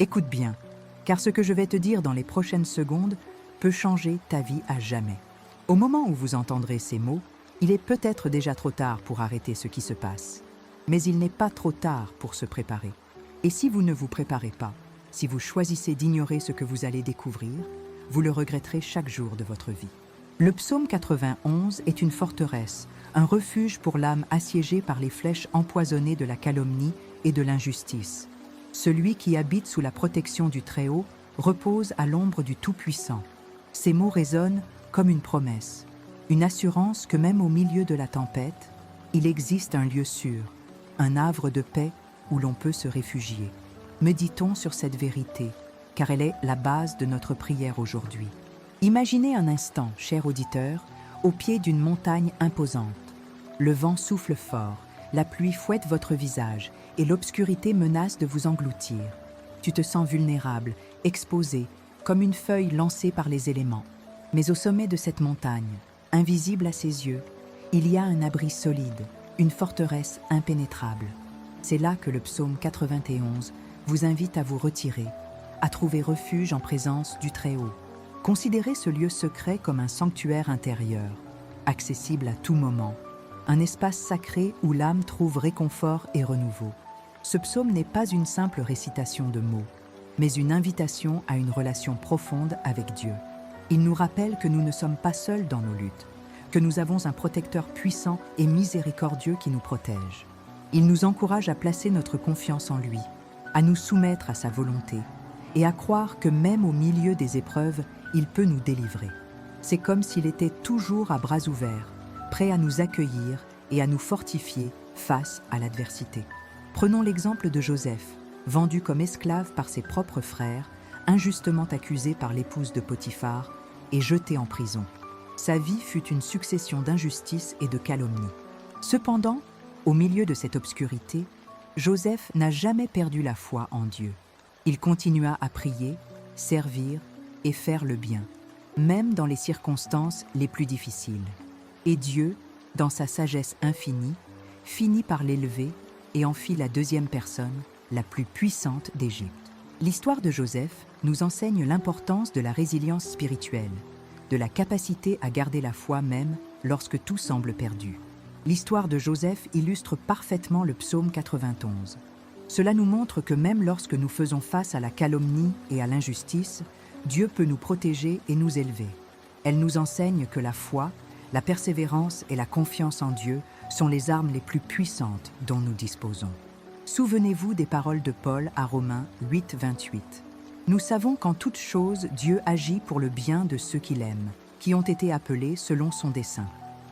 Écoute bien, car ce que je vais te dire dans les prochaines secondes peut changer ta vie à jamais. Au moment où vous entendrez ces mots, il est peut-être déjà trop tard pour arrêter ce qui se passe. Mais il n'est pas trop tard pour se préparer. Et si vous ne vous préparez pas, si vous choisissez d'ignorer ce que vous allez découvrir, vous le regretterez chaque jour de votre vie. Le psaume 91 est une forteresse, un refuge pour l'âme assiégée par les flèches empoisonnées de la calomnie et de l'injustice. Celui qui habite sous la protection du Très-Haut repose à l'ombre du Tout-Puissant. Ces mots résonnent comme une promesse, une assurance que même au milieu de la tempête, il existe un lieu sûr, un havre de paix où l'on peut se réfugier. Méditons sur cette vérité, car elle est la base de notre prière aujourd'hui. Imaginez un instant, cher auditeur, au pied d'une montagne imposante. Le vent souffle fort, la pluie fouette votre visage et l'obscurité menace de vous engloutir. Tu te sens vulnérable, exposé, comme une feuille lancée par les éléments. Mais au sommet de cette montagne, invisible à ses yeux, il y a un abri solide, une forteresse impénétrable. C'est là que le psaume 91 vous invite à vous retirer, à trouver refuge en présence du Très-Haut. Considérez ce lieu secret comme un sanctuaire intérieur, accessible à tout moment, un espace sacré où l'âme trouve réconfort et renouveau. Ce psaume n'est pas une simple récitation de mots, mais une invitation à une relation profonde avec Dieu. Il nous rappelle que nous ne sommes pas seuls dans nos luttes, que nous avons un protecteur puissant et miséricordieux qui nous protège. Il nous encourage à placer notre confiance en lui, à nous soumettre à sa volonté et à croire que même au milieu des épreuves, il peut nous délivrer. C'est comme s'il était toujours à bras ouverts, prêt à nous accueillir et à nous fortifier face à l'adversité. Prenons l'exemple de Joseph, vendu comme esclave par ses propres frères, injustement accusé par l'épouse de Potiphar et jeté en prison. Sa vie fut une succession d'injustices et de calomnies. Cependant, au milieu de cette obscurité, Joseph n'a jamais perdu la foi en Dieu. Il continua à prier, servir et faire le bien, même dans les circonstances les plus difficiles. Et Dieu, dans sa sagesse infinie, finit par l'élever et en fit la deuxième personne, la plus puissante d'Égypte. L'histoire de Joseph nous enseigne l'importance de la résilience spirituelle, de la capacité à garder la foi même lorsque tout semble perdu. L'histoire de Joseph illustre parfaitement le psaume 91. Cela nous montre que même lorsque nous faisons face à la calomnie et à l'injustice, Dieu peut nous protéger et nous élever. Elle nous enseigne que la foi, la persévérance et la confiance en Dieu sont les armes les plus puissantes dont nous disposons. Souvenez-vous des paroles de Paul à Romains 8, 28. Nous savons qu'en toute chose, Dieu agit pour le bien de ceux qu'il aime, qui ont été appelés selon son dessein.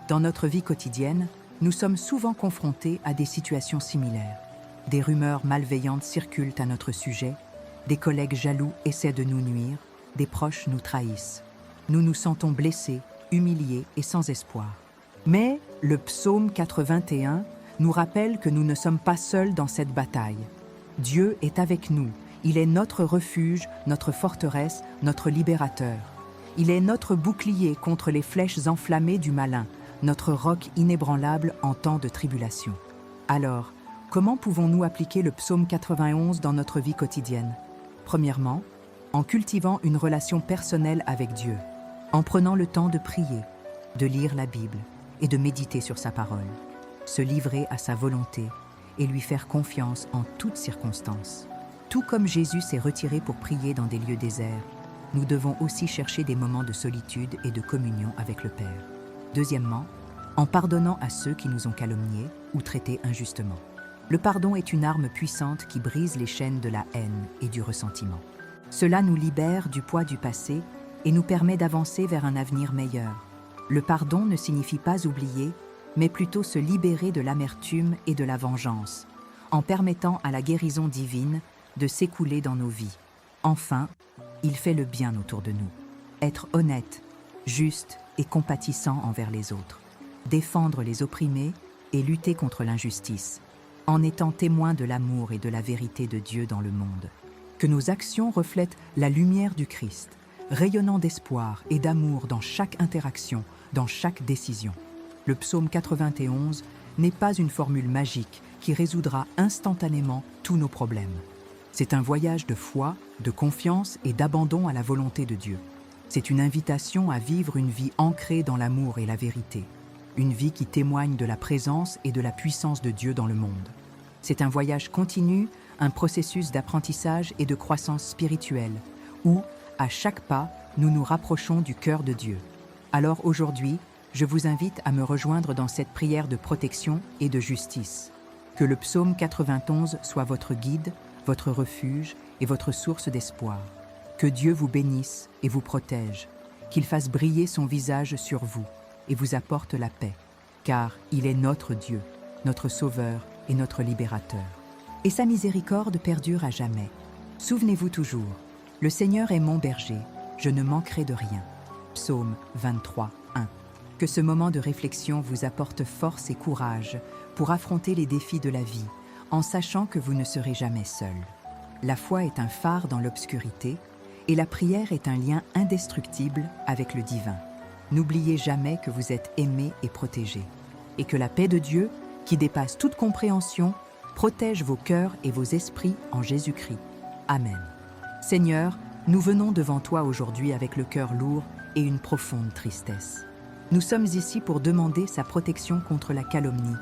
Dans notre vie quotidienne, nous sommes souvent confrontés à des situations similaires. Des rumeurs malveillantes circulent à notre sujet, des collègues jaloux essaient de nous nuire, des proches nous trahissent. Nous nous sentons blessés, humiliés et sans espoir. Mais le psaume 81 nous rappelle que nous ne sommes pas seuls dans cette bataille. Dieu est avec nous, il est notre refuge, notre forteresse, notre libérateur. Il est notre bouclier contre les flèches enflammées du malin, notre roc inébranlable en temps de tribulation. Alors, comment pouvons-nous appliquer le psaume 91 dans notre vie quotidienne? Premièrement, en cultivant une relation personnelle avec Dieu, en prenant le temps de prier, de lire la Bible et de méditer sur sa parole, se livrer à sa volonté et lui faire confiance en toutes circonstances. Tout comme Jésus s'est retiré pour prier dans des lieux déserts, nous devons aussi chercher des moments de solitude et de communion avec le Père. Deuxièmement, en pardonnant à ceux qui nous ont calomniés ou traités injustement. Le pardon est une arme puissante qui brise les chaînes de la haine et du ressentiment. Cela nous libère du poids du passé et nous permet d'avancer vers un avenir meilleur. Le pardon ne signifie pas oublier, mais plutôt se libérer de l'amertume et de la vengeance, en permettant à la guérison divine de s'écouler dans nos vies. Enfin, il fait le bien autour de nous. Être honnête, juste et compatissant envers les autres. Défendre les opprimés et lutter contre l'injustice, en étant témoin de l'amour et de la vérité de Dieu dans le monde. Que nos actions reflètent la lumière du Christ, rayonnant d'espoir et d'amour dans chaque interaction, dans chaque décision. Le psaume 91 n'est pas une formule magique qui résoudra instantanément tous nos problèmes. C'est un voyage de foi, de confiance et d'abandon à la volonté de Dieu. C'est une invitation à vivre une vie ancrée dans l'amour et la vérité, une vie qui témoigne de la présence et de la puissance de Dieu dans le monde. C'est un voyage continu, un processus d'apprentissage et de croissance spirituelle, où, à chaque pas, nous nous rapprochons du cœur de Dieu. Alors aujourd'hui, je vous invite à me rejoindre dans cette prière de protection et de justice. Que le psaume 91 soit votre guide, votre refuge et votre source d'espoir. Que Dieu vous bénisse et vous protège, qu'il fasse briller son visage sur vous et vous apporte la paix, car il est notre Dieu, notre Sauveur et notre Libérateur. Et sa miséricorde perdure à jamais. Souvenez-vous toujours, le Seigneur est mon berger, je ne manquerai de rien. Psaume 23, 1. Que ce moment de réflexion vous apporte force et courage pour affronter les défis de la vie, en sachant que vous ne serez jamais seul. La foi est un phare dans l'obscurité et la prière est un lien indestructible avec le divin. N'oubliez jamais que vous êtes aimé et protégé, et que la paix de Dieu, qui dépasse toute compréhension, protège vos cœurs et vos esprits en Jésus-Christ. Amen. Seigneur, nous venons devant toi aujourd'hui avec le cœur lourd et une profonde tristesse. Nous sommes ici pour demander sa protection contre la calomnie,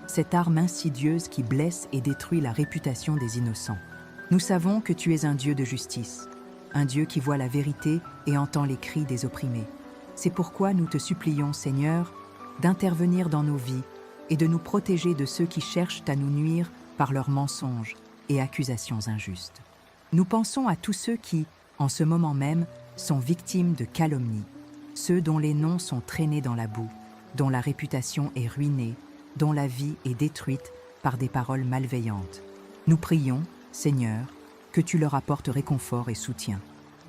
cette arme insidieuse qui blesse et détruit la réputation des innocents. Nous savons que tu es un Dieu de justice, un Dieu qui voit la vérité et entend les cris des opprimés. C'est pourquoi nous te supplions, Seigneur, d'intervenir dans nos vies et de nous protéger de ceux qui cherchent à nous nuire par leurs mensonges et accusations injustes. Nous pensons à tous ceux qui, en ce moment même, sont victimes de calomnies, ceux dont les noms sont traînés dans la boue, dont la réputation est ruinée, dont la vie est détruite par des paroles malveillantes. Nous prions, Seigneur, que tu leur apportes réconfort et soutien.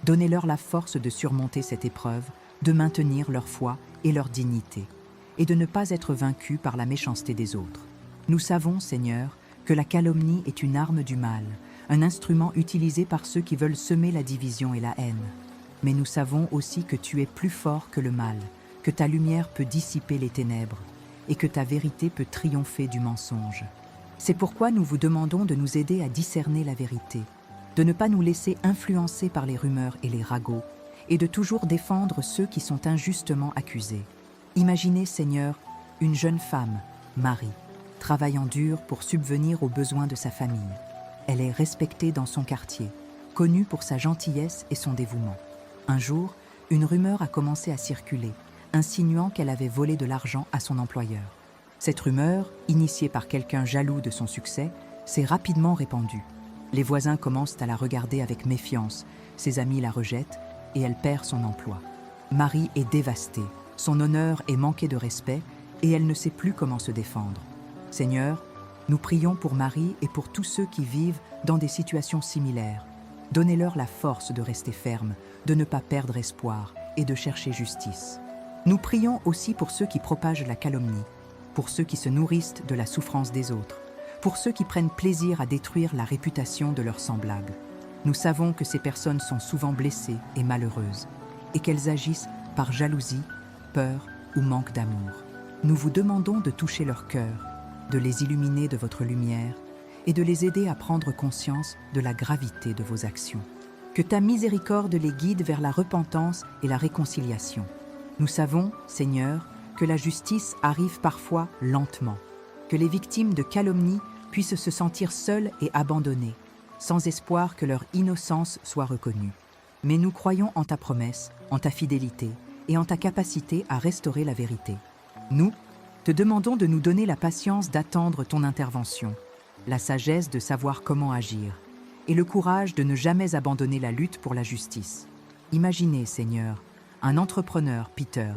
Donnez-leur la force de surmonter cette épreuve, de maintenir leur foi et leur dignité, et de ne pas être vaincus par la méchanceté des autres. Nous savons, Seigneur, que la calomnie est une arme du mal, un instrument utilisé par ceux qui veulent semer la division et la haine. Mais nous savons aussi que tu es plus fort que le mal, que ta lumière peut dissiper les ténèbres, et que ta vérité peut triompher du mensonge. C'est pourquoi nous vous demandons de nous aider à discerner la vérité, de ne pas nous laisser influencer par les rumeurs et les ragots, et de toujours défendre ceux qui sont injustement accusés. Imaginez, Seigneur, une jeune femme, Marie, travaillant dur pour subvenir aux besoins de sa famille. Elle est respectée dans son quartier, connue pour sa gentillesse et son dévouement. Un jour, une rumeur a commencé à circuler, insinuant qu'elle avait volé de l'argent à son employeur. Cette rumeur, initiée par quelqu'un jaloux de son succès, s'est rapidement répandue. Les voisins commencent à la regarder avec méfiance, ses amis la rejettent et elle perd son emploi. Marie est dévastée, son honneur est manqué de respect et elle ne sait plus comment se défendre. Seigneur, nous prions pour Marie et pour tous ceux qui vivent dans des situations similaires. Donnez-leur la force de rester ferme, de ne pas perdre espoir et de chercher justice. Nous prions aussi pour ceux qui propagent la calomnie, pour ceux qui se nourrissent de la souffrance des autres, pour ceux qui prennent plaisir à détruire la réputation de leurs semblables. Nous savons que ces personnes sont souvent blessées et malheureuses, et qu'elles agissent par jalousie, peur ou manque d'amour. Nous vous demandons de toucher leur cœur, de les illuminer de votre lumière et de les aider à prendre conscience de la gravité de vos actions. Que ta miséricorde les guide vers la repentance et la réconciliation. Nous savons, Seigneur, que la justice arrive parfois lentement, que les victimes de calomnie puissent se sentir seules et abandonnées, sans espoir que leur innocence soit reconnue. Mais nous croyons en ta promesse, en ta fidélité et en ta capacité à restaurer la vérité. Nous te demandons de nous donner la patience d'attendre ton intervention, la sagesse de savoir comment agir et le courage de ne jamais abandonner la lutte pour la justice. Imaginez, Seigneur, un entrepreneur, Peter,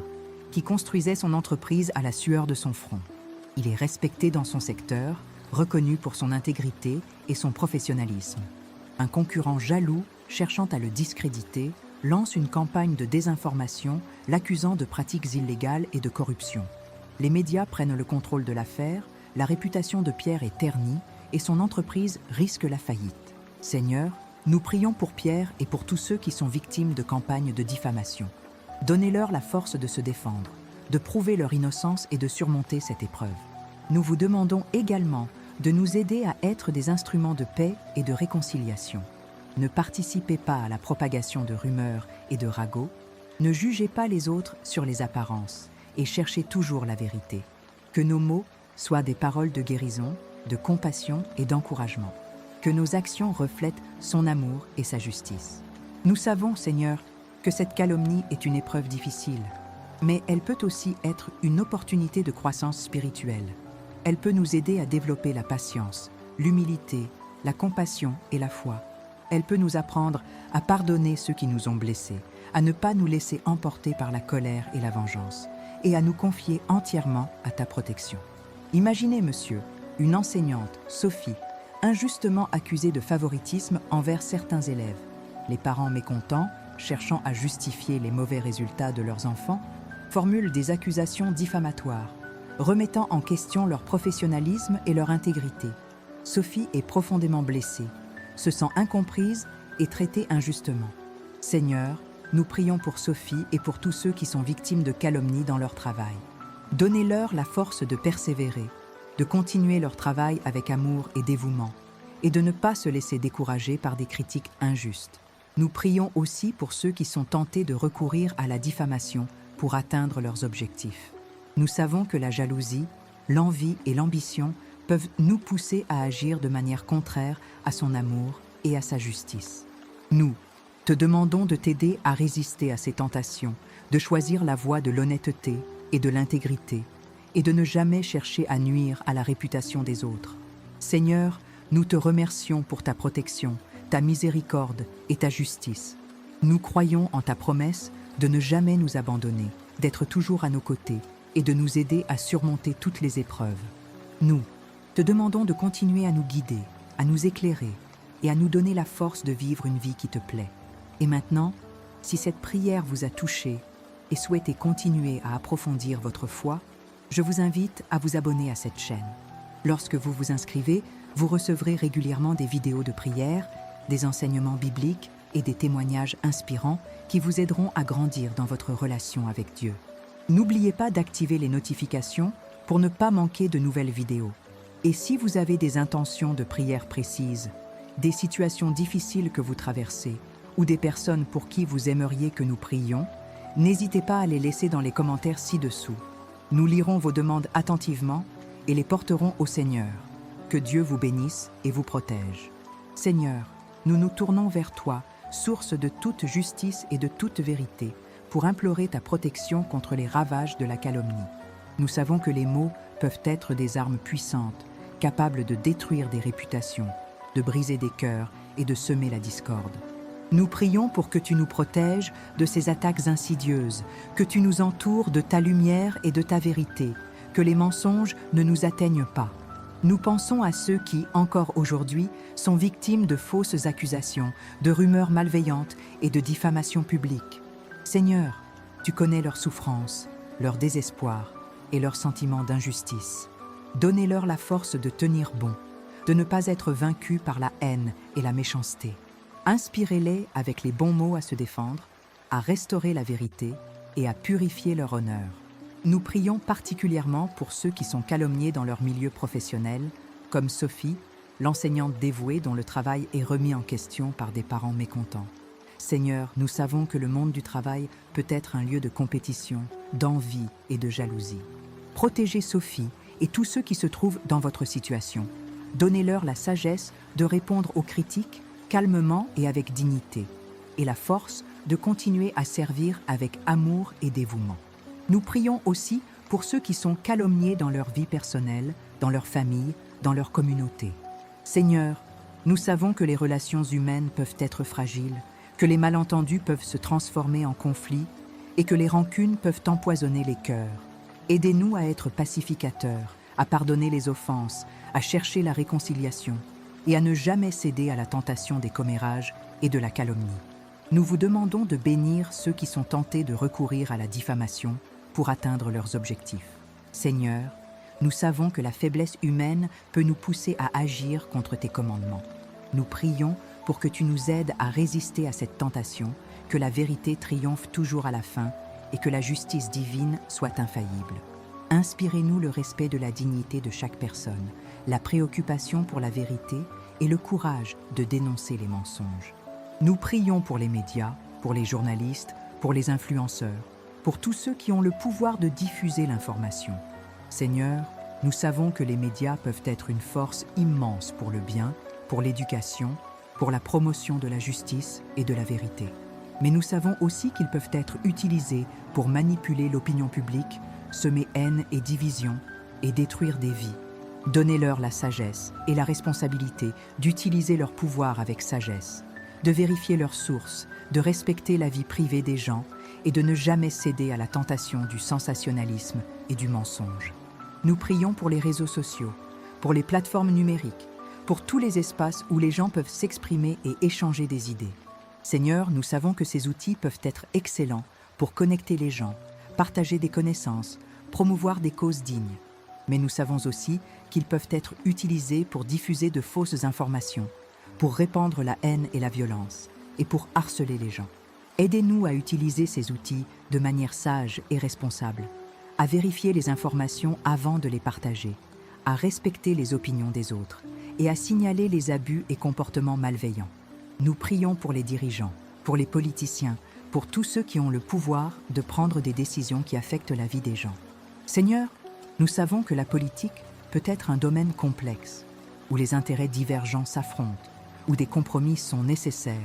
qui construisait son entreprise à la sueur de son front. Il est respecté dans son secteur, reconnu pour son intégrité et son professionnalisme. Un concurrent jaloux, cherchant à le discréditer, lance une campagne de désinformation, l'accusant de pratiques illégales et de corruption. Les médias prennent le contrôle de l'affaire, la réputation de Pierre est ternie et son entreprise risque la faillite. Seigneur, nous prions pour Pierre et pour tous ceux qui sont victimes de campagnes de diffamation. Donnez-leur la force de se défendre, de prouver leur innocence et de surmonter cette épreuve. Nous vous demandons également de nous aider à être des instruments de paix et de réconciliation. Ne participez pas à la propagation de rumeurs et de ragots. Ne jugez pas les autres sur les apparences et cherchez toujours la vérité. Que nos mots soient des paroles de guérison, de compassion et d'encouragement. Que nos actions reflètent son amour et sa justice. Nous savons, Seigneur, que cette calomnie est une épreuve difficile, mais elle peut aussi être une opportunité de croissance spirituelle. Elle peut nous aider à développer la patience, l'humilité, la compassion et la foi. Elle peut nous apprendre à pardonner ceux qui nous ont blessés, à ne pas nous laisser emporter par la colère et la vengeance, et à nous confier entièrement à ta protection. Imaginez, monsieur, une enseignante, Sophie, injustement accusée de favoritisme envers certains élèves. Les parents mécontents, cherchant à justifier les mauvais résultats de leurs enfants, formulent des accusations diffamatoires, remettant en question leur professionnalisme et leur intégrité. Sophie est profondément blessée, se sent incomprise et traitée injustement. Seigneur, nous prions pour Sophie et pour tous ceux qui sont victimes de calomnies dans leur travail. Donnez-leur la force de persévérer, de continuer leur travail avec amour et dévouement, et de ne pas se laisser décourager par des critiques injustes. Nous prions aussi pour ceux qui sont tentés de recourir à la diffamation pour atteindre leurs objectifs. Nous savons que la jalousie, l'envie et l'ambition peuvent nous pousser à agir de manière contraire à son amour et à sa justice. Nous te demandons de t'aider à résister à ces tentations, de choisir la voie de l'honnêteté et de l'intégrité, et de ne jamais chercher à nuire à la réputation des autres. Seigneur, nous te remercions pour ta protection, ta miséricorde et ta justice. Nous croyons en ta promesse de ne jamais nous abandonner, d'être toujours à nos côtés et de nous aider à surmonter toutes les épreuves. Nous te demandons de continuer à nous guider, à nous éclairer et à nous donner la force de vivre une vie qui te plaît. Et maintenant, si cette prière vous a touché et souhaitez continuer à approfondir votre foi, je vous invite à vous abonner à cette chaîne. Lorsque vous vous inscrivez, vous recevrez régulièrement des vidéos de prière, des enseignements bibliques et des témoignages inspirants qui vous aideront à grandir dans votre relation avec Dieu. N'oubliez pas d'activer les notifications pour ne pas manquer de nouvelles vidéos. Et si vous avez des intentions de prière précises, des situations difficiles que vous traversez ou des personnes pour qui vous aimeriez que nous prions, n'hésitez pas à les laisser dans les commentaires ci-dessous. Nous lirons vos demandes attentivement et les porterons au Seigneur. Que Dieu vous bénisse et vous protège. Seigneur, nous nous tournons vers toi, source de toute justice et de toute vérité, pour implorer ta protection contre les ravages de la calomnie. Nous savons que les mots peuvent être des armes puissantes, capables de détruire des réputations, de briser des cœurs et de semer la discorde. Nous prions pour que tu nous protèges de ces attaques insidieuses, que tu nous entoures de ta lumière et de ta vérité, que les mensonges ne nous atteignent pas. Nous pensons à ceux qui, encore aujourd'hui, sont victimes de fausses accusations, de rumeurs malveillantes et de diffamations publiques. Seigneur, tu connais leurs souffrances, leur désespoir et leurs sentiments d'injustice. Donnez-leur la force de tenir bon, de ne pas être vaincus par la haine et la méchanceté. Inspirez-les avec les bons mots à se défendre, à restaurer la vérité et à purifier leur honneur. Nous prions particulièrement pour ceux qui sont calomniés dans leur milieu professionnel, comme Sophie, l'enseignante dévouée dont le travail est remis en question par des parents mécontents. Seigneur, nous savons que le monde du travail peut être un lieu de compétition, d'envie et de jalousie. Protégez Sophie et tous ceux qui se trouvent dans votre situation. Donnez-leur la sagesse de répondre aux critiques calmement et avec dignité, et la force de continuer à servir avec amour et dévouement. Nous prions aussi pour ceux qui sont calomniés dans leur vie personnelle, dans leur famille, dans leur communauté. Seigneur, nous savons que les relations humaines peuvent être fragiles, que les malentendus peuvent se transformer en conflits et que les rancunes peuvent empoisonner les cœurs. Aidez-nous à être pacificateurs, à pardonner les offenses, à chercher la réconciliation et à ne jamais céder à la tentation des commérages et de la calomnie. Nous vous demandons de bénir ceux qui sont tentés de recourir à la diffamation pour atteindre leurs objectifs. Seigneur, nous savons que la faiblesse humaine peut nous pousser à agir contre tes commandements. Nous prions pour que tu nous aides à résister à cette tentation, que la vérité triomphe toujours à la fin et que la justice divine soit infaillible. Inspirez-nous le respect de la dignité de chaque personne, la préoccupation pour la vérité et le courage de dénoncer les mensonges. Nous prions pour les médias, pour les journalistes, pour les influenceurs, pour tous ceux qui ont le pouvoir de diffuser l'information. Seigneur, nous savons que les médias peuvent être une force immense pour le bien, pour l'éducation, pour la promotion de la justice et de la vérité. Mais nous savons aussi qu'ils peuvent être utilisés pour manipuler l'opinion publique, semer haine et division et détruire des vies. Donnez-leur la sagesse et la responsabilité d'utiliser leur pouvoir avec sagesse, de vérifier leurs sources, de respecter la vie privée des gens et de ne jamais céder à la tentation du sensationnalisme et du mensonge. Nous prions pour les réseaux sociaux, pour les plateformes numériques, pour tous les espaces où les gens peuvent s'exprimer et échanger des idées. Seigneur, nous savons que ces outils peuvent être excellents pour connecter les gens, partager des connaissances, promouvoir des causes dignes. Mais nous savons aussi qu'ils peuvent être utilisés pour diffuser de fausses informations, pour répandre la haine et la violence, et pour harceler les gens. Aidez-nous à utiliser ces outils de manière sage et responsable, à vérifier les informations avant de les partager, à respecter les opinions des autres et à signaler les abus et comportements malveillants. Nous prions pour les dirigeants, pour les politiciens, pour tous ceux qui ont le pouvoir de prendre des décisions qui affectent la vie des gens. Seigneur, nous savons que la politique peut être un domaine complexe, où les intérêts divergents s'affrontent, où des compromis sont nécessaires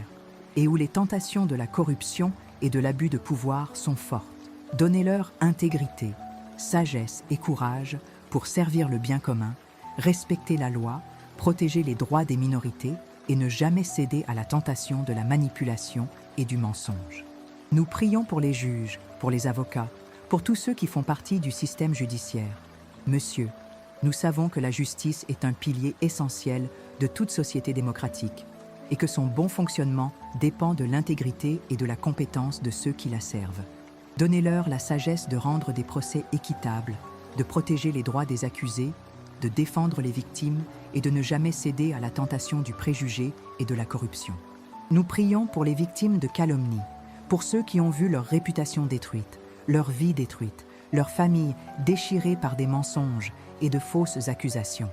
et où les tentations de la corruption et de l'abus de pouvoir sont fortes. Donnez-leur intégrité, sagesse et courage pour servir le bien commun, respecter la loi, protéger les droits des minorités et ne jamais céder à la tentation de la manipulation et du mensonge. Nous prions pour les juges, pour les avocats, pour tous ceux qui font partie du système judiciaire. Monsieur, nous savons que la justice est un pilier essentiel de toute société démocratique et que son bon fonctionnement dépend de l'intégrité et de la compétence de ceux qui la servent. Donnez-leur la sagesse de rendre des procès équitables, de protéger les droits des accusés, de défendre les victimes et de ne jamais céder à la tentation du préjugé et de la corruption. Nous prions pour les victimes de calomnie, pour ceux qui ont vu leur réputation détruite, leur vie détruite, leur famille déchirée par des mensonges et de fausses accusations.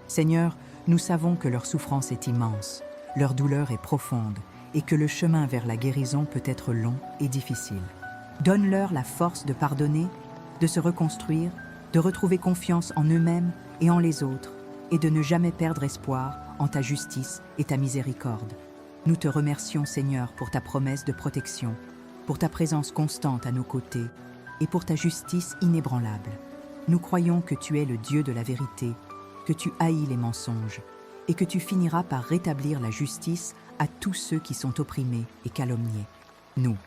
Seigneur, nous savons que leur souffrance est immense, leur douleur est profonde et que le chemin vers la guérison peut être long et difficile. Donne-leur la force de pardonner, de se reconstruire, de retrouver confiance en eux-mêmes et en les autres, et de ne jamais perdre espoir en ta justice et ta miséricorde. Nous te remercions, Seigneur, pour ta promesse de protection, pour ta présence constante à nos côtés et pour ta justice inébranlable. Nous croyons que tu es le Dieu de la vérité, que tu haïs les mensonges et que tu finiras par rétablir la justice à tous ceux qui sont opprimés et calomniés. Nous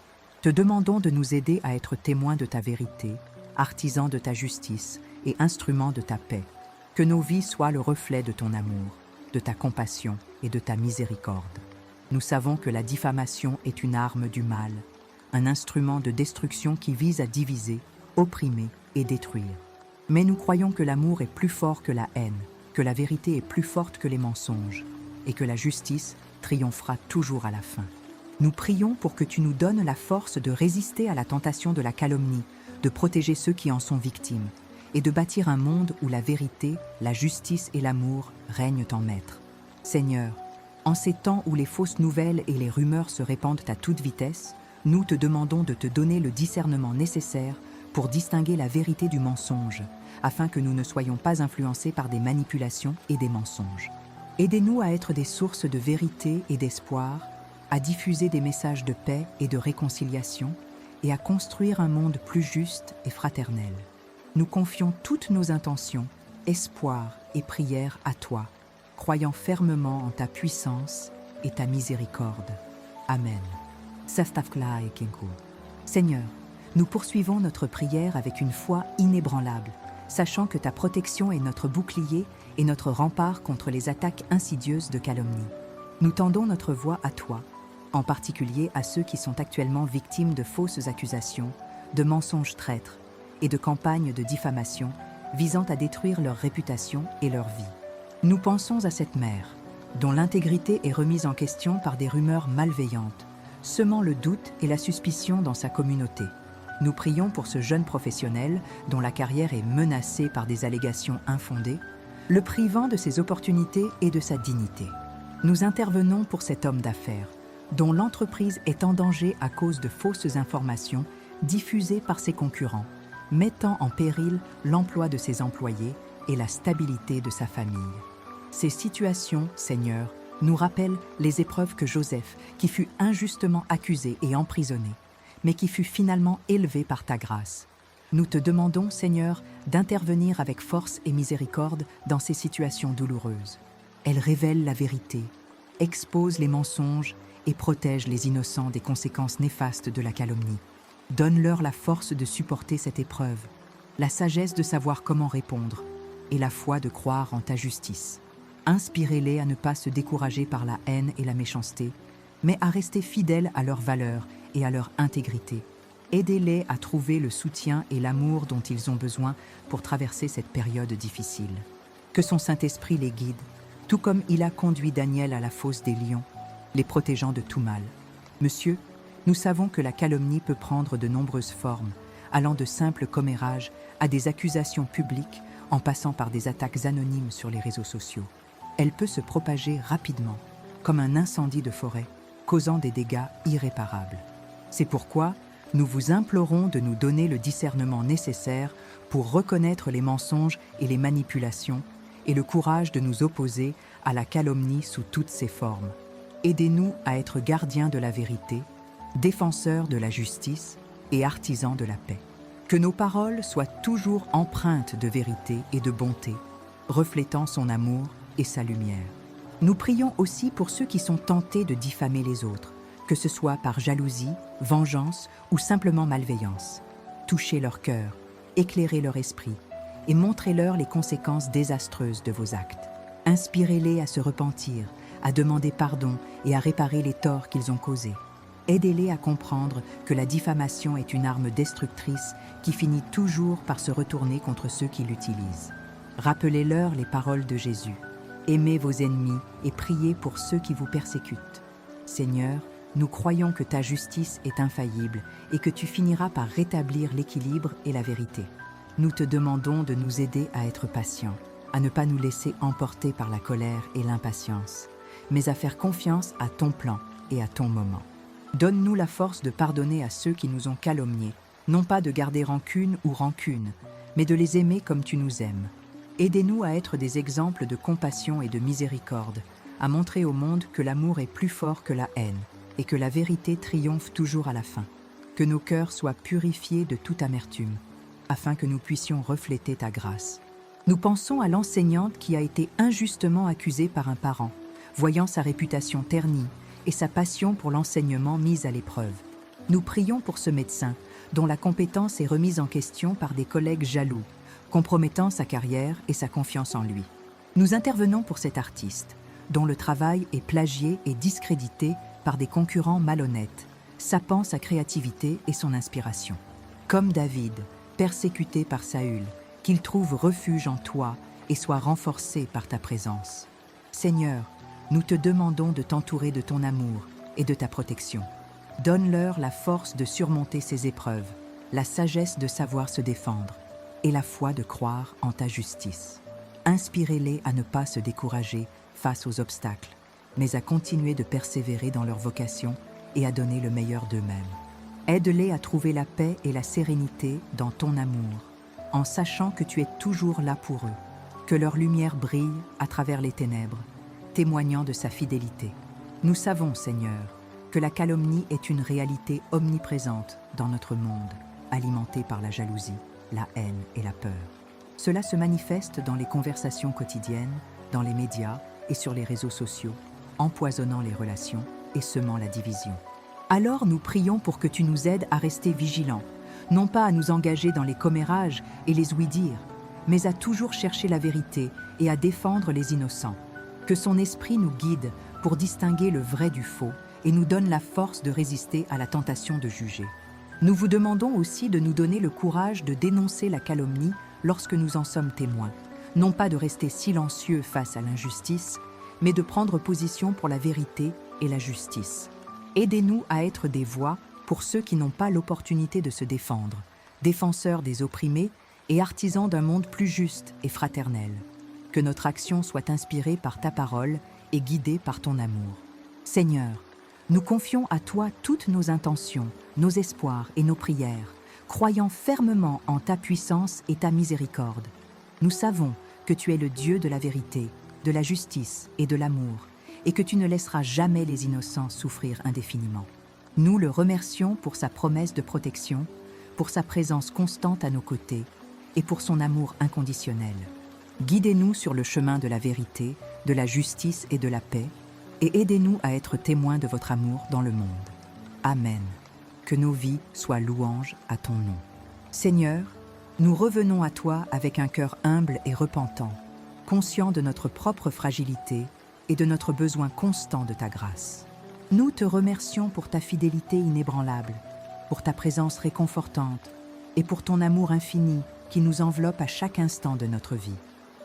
te demandons de nous aider à être témoins de ta vérité, artisans de ta justice et instruments de ta paix. Que nos vies soient le reflet de ton amour, de ta compassion et de ta miséricorde. Nous savons que la diffamation est une arme du mal, un instrument de destruction qui vise à diviser, opprimer et détruire. Mais nous croyons que l'amour est plus fort que la haine, que la vérité est plus forte que les mensonges et que la justice triomphera toujours à la fin. Nous prions pour que tu nous donnes la force de résister à la tentation de la calomnie, de protéger ceux qui en sont victimes et de bâtir un monde où la vérité, la justice et l'amour règnent en maître. Seigneur, en ces temps où les fausses nouvelles et les rumeurs se répandent à toute vitesse, nous te demandons de te donner le discernement nécessaire pour distinguer la vérité du mensonge, afin que nous ne soyons pas influencés par des manipulations et des mensonges. Aidez-nous à être des sources de vérité et d'espoir, à diffuser des messages de paix et de réconciliation, et à construire un monde plus juste et fraternel. Nous confions toutes nos intentions, espoirs et prières à toi, croyant fermement en ta puissance et ta miséricorde. Amen. Seigneur, nous poursuivons notre prière avec une foi inébranlable, sachant que ta protection est notre bouclier et notre rempart contre les attaques insidieuses de calomnie. Nous tendons notre voix à toi, en particulier à ceux qui sont actuellement victimes de fausses accusations, de mensonges traîtres et de campagnes de diffamation visant à détruire leur réputation et leur vie. Nous pensons à cette mère, dont l'intégrité est remise en question par des rumeurs malveillantes, semant le doute et la suspicion dans sa communauté. Nous prions pour ce jeune professionnel dont la carrière est menacée par des allégations infondées, le privant de ses opportunités et de sa dignité. Nous intervenons pour cet homme d'affaires, dont l'entreprise est en danger à cause de fausses informations diffusées par ses concurrents, mettant en péril l'emploi de ses employés et la stabilité de sa famille. Ces situations, Seigneur, nous rappellent les épreuves que Joseph, qui fut injustement accusé et emprisonné, mais qui fut finalement élevé par ta grâce. Nous te demandons, Seigneur, d'intervenir avec force et miséricorde dans ces situations douloureuses. Elles révèlent la vérité, exposent les mensonges et protègent les innocents des conséquences néfastes de la calomnie. Donne-leur la force de supporter cette épreuve, la sagesse de savoir comment répondre et la foi de croire en ta justice. Inspirez-les à ne pas se décourager par la haine et la méchanceté, mais à rester fidèles à leurs valeurs et à leur intégrité. Aidez-les à trouver le soutien et l'amour dont ils ont besoin pour traverser cette période difficile. Que son Saint-Esprit les guide, tout comme il a conduit Daniel à la fosse des lions, les protégeant de tout mal. Monsieur, nous savons que la calomnie peut prendre de nombreuses formes, allant de simples commérages à des accusations publiques en passant par des attaques anonymes sur les réseaux sociaux. Elle peut se propager rapidement, comme un incendie de forêt, causant des dégâts irréparables. C'est pourquoi nous vous implorons de nous donner le discernement nécessaire pour reconnaître les mensonges et les manipulations et le courage de nous opposer à la calomnie sous toutes ses formes. Aidez-nous à être gardiens de la vérité, défenseurs de la justice et artisans de la paix. Que nos paroles soient toujours empreintes de vérité et de bonté, reflétant son amour et sa lumière. Nous prions aussi pour ceux qui sont tentés de diffamer les autres, que ce soit par jalousie, vengeance ou simplement malveillance. Touchez leur cœur, éclairez leur esprit et montrez-leur les conséquences désastreuses de vos actes. Inspirez-les à se repentir, à demander pardon et à réparer les torts qu'ils ont causés. Aidez-les à comprendre que la diffamation est une arme destructrice qui finit toujours par se retourner contre ceux qui l'utilisent. Rappelez-leur les paroles de Jésus. Aimez vos ennemis et priez pour ceux qui vous persécutent. Seigneur, nous croyons que ta justice est infaillible et que tu finiras par rétablir l'équilibre et la vérité. Nous te demandons de nous aider à être patients, à ne pas nous laisser emporter par la colère et l'impatience, mais à faire confiance à ton plan et à ton moment. Donne-nous la force de pardonner à ceux qui nous ont calomniés, non pas de garder rancune ou rancune, mais de les aimer comme tu nous aimes. Aidez-nous à être des exemples de compassion et de miséricorde, à montrer au monde que l'amour est plus fort que la haine et que la vérité triomphe toujours à la fin. Que nos cœurs soient purifiés de toute amertume, afin que nous puissions refléter ta grâce. Nous pensons à l'enseignante qui a été injustement accusée par un parent, voyant sa réputation ternie et sa passion pour l'enseignement mise à l'épreuve. Nous prions pour ce médecin, dont la compétence est remise en question par des collègues jaloux, compromettant sa carrière et sa confiance en lui. Nous intervenons pour cet artiste, dont le travail est plagié et discrédité par des concurrents malhonnêtes, sapant sa créativité et son inspiration. Comme David, persécuté par Saül, qu'il trouve refuge en toi et soit renforcé par ta présence. Seigneur, nous te demandons de t'entourer de ton amour et de ta protection. Donne-leur la force de surmonter ces épreuves, la sagesse de savoir se défendre et la foi de croire en ta justice. Inspirez-les à ne pas se décourager face aux obstacles, mais à continuer de persévérer dans leur vocation et à donner le meilleur d'eux-mêmes. Aide-les à trouver la paix et la sérénité dans ton amour, en sachant que tu es toujours là pour eux, que leur lumière brille à travers les ténèbres, témoignant de sa fidélité. Nous savons, Seigneur, que la calomnie est une réalité omniprésente dans notre monde, alimentée par la jalousie, la haine et la peur. Cela se manifeste dans les conversations quotidiennes, dans les médias et sur les réseaux sociaux, empoisonnant les relations et semant la division. Alors nous prions pour que tu nous aides à rester vigilants, non pas à nous engager dans les commérages et les ouï-dire, mais à toujours chercher la vérité et à défendre les innocents. Que son esprit nous guide pour distinguer le vrai du faux et nous donne la force de résister à la tentation de juger. Nous vous demandons aussi de nous donner le courage de dénoncer la calomnie lorsque nous en sommes témoins, non pas de rester silencieux face à l'injustice, mais de prendre position pour la vérité et la justice. Aidez-nous à être des voix pour ceux qui n'ont pas l'opportunité de se défendre, défenseurs des opprimés et artisans d'un monde plus juste et fraternel. Que notre action soit inspirée par ta parole et guidée par ton amour. Seigneur, Nous confions à toi toutes nos intentions, nos espoirs et nos prières, croyant fermement en ta puissance et ta miséricorde. Nous savons que tu es le Dieu de la vérité, de la justice et de l'amour, et que tu ne laisseras jamais les innocents souffrir indéfiniment. Nous le remercions pour sa promesse de protection, pour sa présence constante à nos côtés et pour son amour inconditionnel. Guidez-nous sur le chemin de la vérité, de la justice et de la paix, et aidez-nous à être témoins de votre amour dans le monde. Amen. Que nos vies soient louanges à ton nom. Seigneur, nous revenons à toi avec un cœur humble et repentant, conscient de notre propre fragilité et de notre besoin constant de ta grâce. Nous te remercions pour ta fidélité inébranlable, pour ta présence réconfortante et pour ton amour infini qui nous enveloppe à chaque instant de notre vie.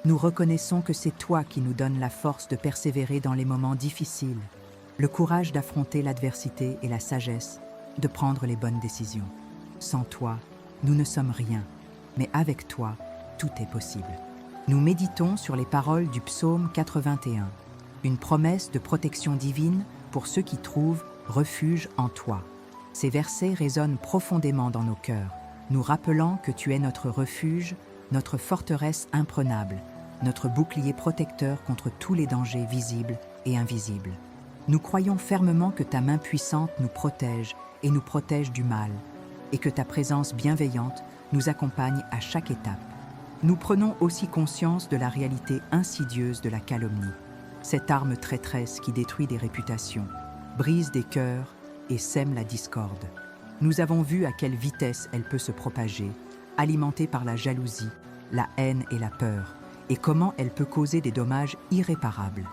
Nous reconnaissons que c'est toi qui nous donnes la force de persévérer dans les moments difficiles, le courage d'affronter l'adversité et la sagesse de prendre les bonnes décisions. Sans toi, nous ne sommes rien, mais avec toi, tout est possible. Nous méditons sur les paroles du psaume 81, une promesse de protection divine pour ceux qui trouvent refuge en toi. Ces versets résonnent profondément dans nos cœurs, nous rappelant que tu es notre refuge, notre forteresse imprenable, notre bouclier protecteur contre tous les dangers visibles et invisibles. Nous croyons fermement que ta main puissante nous protège et nous protège du mal, et que ta présence bienveillante nous accompagne à chaque étape. Nous prenons aussi conscience de la réalité insidieuse de la calomnie, cette arme traîtresse qui détruit des réputations, brise des cœurs et sème la discorde. Nous avons vu à quelle vitesse elle peut se propager, alimentée par la jalousie, la haine et la peur, et comment elle peut causer des dommages irréparables.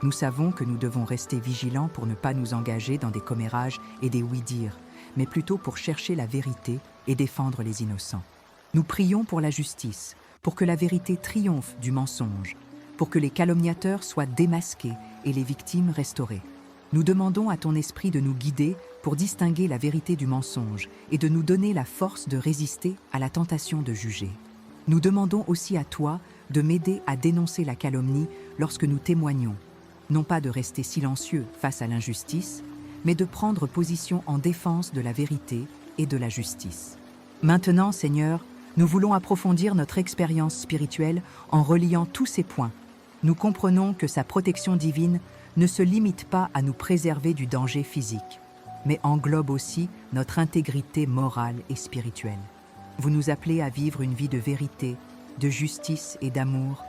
Nous savons que nous devons rester vigilants pour ne pas nous engager dans des commérages et des oui-dire, mais plutôt pour chercher la vérité et défendre les innocents. Nous prions pour la justice, pour que la vérité triomphe du mensonge, pour que les calomniateurs soient démasqués et les victimes restaurées. Nous demandons à ton esprit de nous guider pour distinguer la vérité du mensonge et de nous donner la force de résister à la tentation de juger. Nous demandons aussi à toi de m'aider à dénoncer la calomnie lorsque nous témoignons, non pas de rester silencieux face à l'injustice, mais de prendre position en défense de la vérité et de la justice. Maintenant, Seigneur, nous voulons approfondir notre expérience spirituelle en reliant tous ces points. Nous comprenons que sa protection divine ne se limite pas à nous préserver du danger physique, mais englobe aussi notre intégrité morale et spirituelle. Vous nous appelez à vivre une vie de vérité, de justice et d'amour,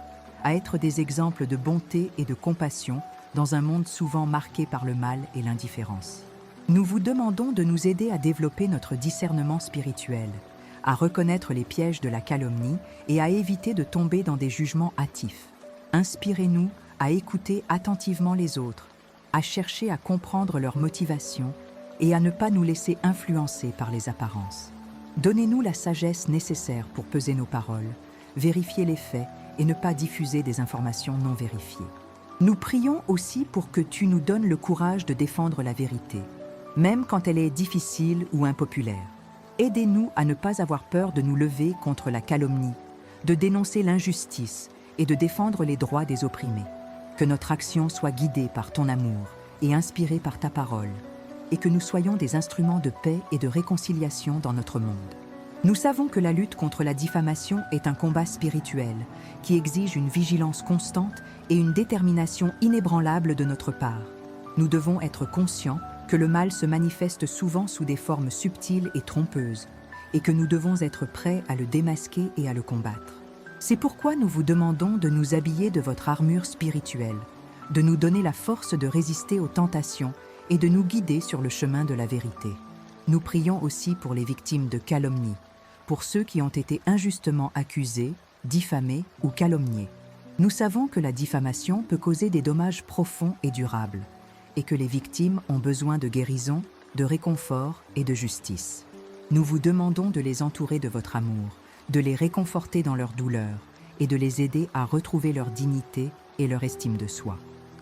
à être des exemples de bonté et de compassion dans un monde souvent marqué par le mal et l'indifférence. Nous vous demandons de nous aider à développer notre discernement spirituel, à reconnaître les pièges de la calomnie et à éviter de tomber dans des jugements hâtifs. Inspirez-nous à écouter attentivement les autres, à chercher à comprendre leurs motivations et à ne pas nous laisser influencer par les apparences. Donnez-nous la sagesse nécessaire pour peser nos paroles, vérifier les faits et ne pas diffuser des informations non vérifiées. Nous prions aussi pour que tu nous donnes le courage de défendre la vérité, même quand elle est difficile ou impopulaire. Aidez-nous à ne pas avoir peur de nous lever contre la calomnie, de dénoncer l'injustice et de défendre les droits des opprimés. Que notre action soit guidée par ton amour et inspirée par ta parole, et que nous soyons des instruments de paix et de réconciliation dans notre monde. Nous savons que la lutte contre la diffamation est un combat spirituel qui exige une vigilance constante et une détermination inébranlable de notre part. Nous devons être conscients que le mal se manifeste souvent sous des formes subtiles et trompeuses, et que nous devons être prêts à le démasquer et à le combattre. C'est pourquoi nous vous demandons de nous habiller de votre armure spirituelle, de nous donner la force de résister aux tentations et de nous guider sur le chemin de la vérité. Nous prions aussi pour les victimes de calomnie, pour ceux qui ont été injustement accusés, diffamés ou calomniés. Nous savons que la diffamation peut causer des dommages profonds et durables, et que les victimes ont besoin de guérison, de réconfort et de justice. Nous vous demandons de les entourer de votre amour, de les réconforter dans leur douleur et de les aider à retrouver leur dignité et leur estime de soi.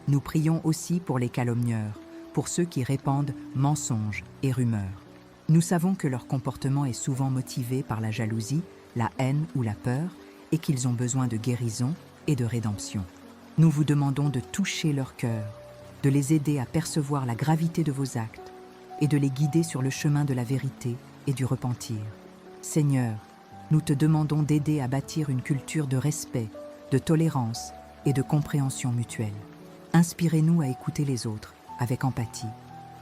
Nous prions aussi pour les calomnieurs, pour ceux qui répandent mensonges et rumeurs. Nous savons que leur comportement est souvent motivé par la jalousie, la haine ou la peur et qu'ils ont besoin de guérison et de rédemption. Nous vous demandons de toucher leur cœur, de les aider à percevoir la gravité de vos actes et de les guider sur le chemin de la vérité et du repentir. Seigneur, nous te demandons d'aider à bâtir une culture de respect, de tolérance et de compréhension mutuelle. Inspirez-nous à écouter les autres avec empathie,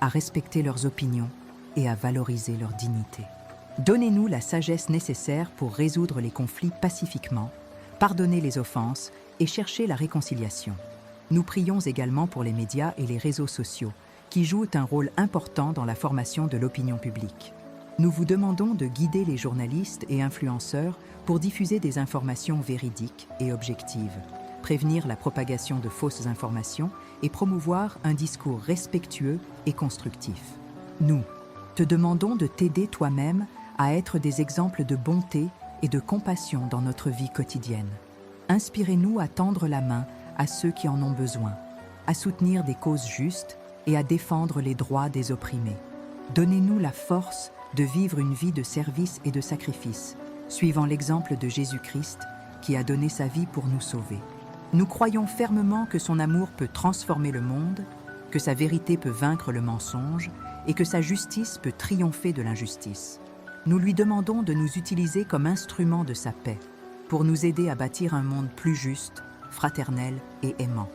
à respecter leurs opinions et à valoriser leur dignité. Donnez-nous la sagesse nécessaire pour résoudre les conflits pacifiquement, pardonner les offenses et chercher la réconciliation. Nous prions également pour les médias et les réseaux sociaux, qui jouent un rôle important dans la formation de l'opinion publique. Nous vous demandons de guider les journalistes et influenceurs pour diffuser des informations véridiques et objectives, prévenir la propagation de fausses informations et promouvoir un discours respectueux et constructif. Nous te demandons de t'aider toi-même à être des exemples de bonté et de compassion dans notre vie quotidienne. Inspirez-nous à tendre la main à ceux qui en ont besoin, à soutenir des causes justes et à défendre les droits des opprimés. Donnez-nous la force de vivre une vie de service et de sacrifice, suivant l'exemple de Jésus-Christ qui a donné sa vie pour nous sauver. Nous croyons fermement que son amour peut transformer le monde, que sa vérité peut vaincre le mensonge et que sa justice peut triompher de l'injustice. Nous lui demandons de nous utiliser comme instruments de sa paix, pour nous aider à bâtir un monde plus juste, fraternel et aimant.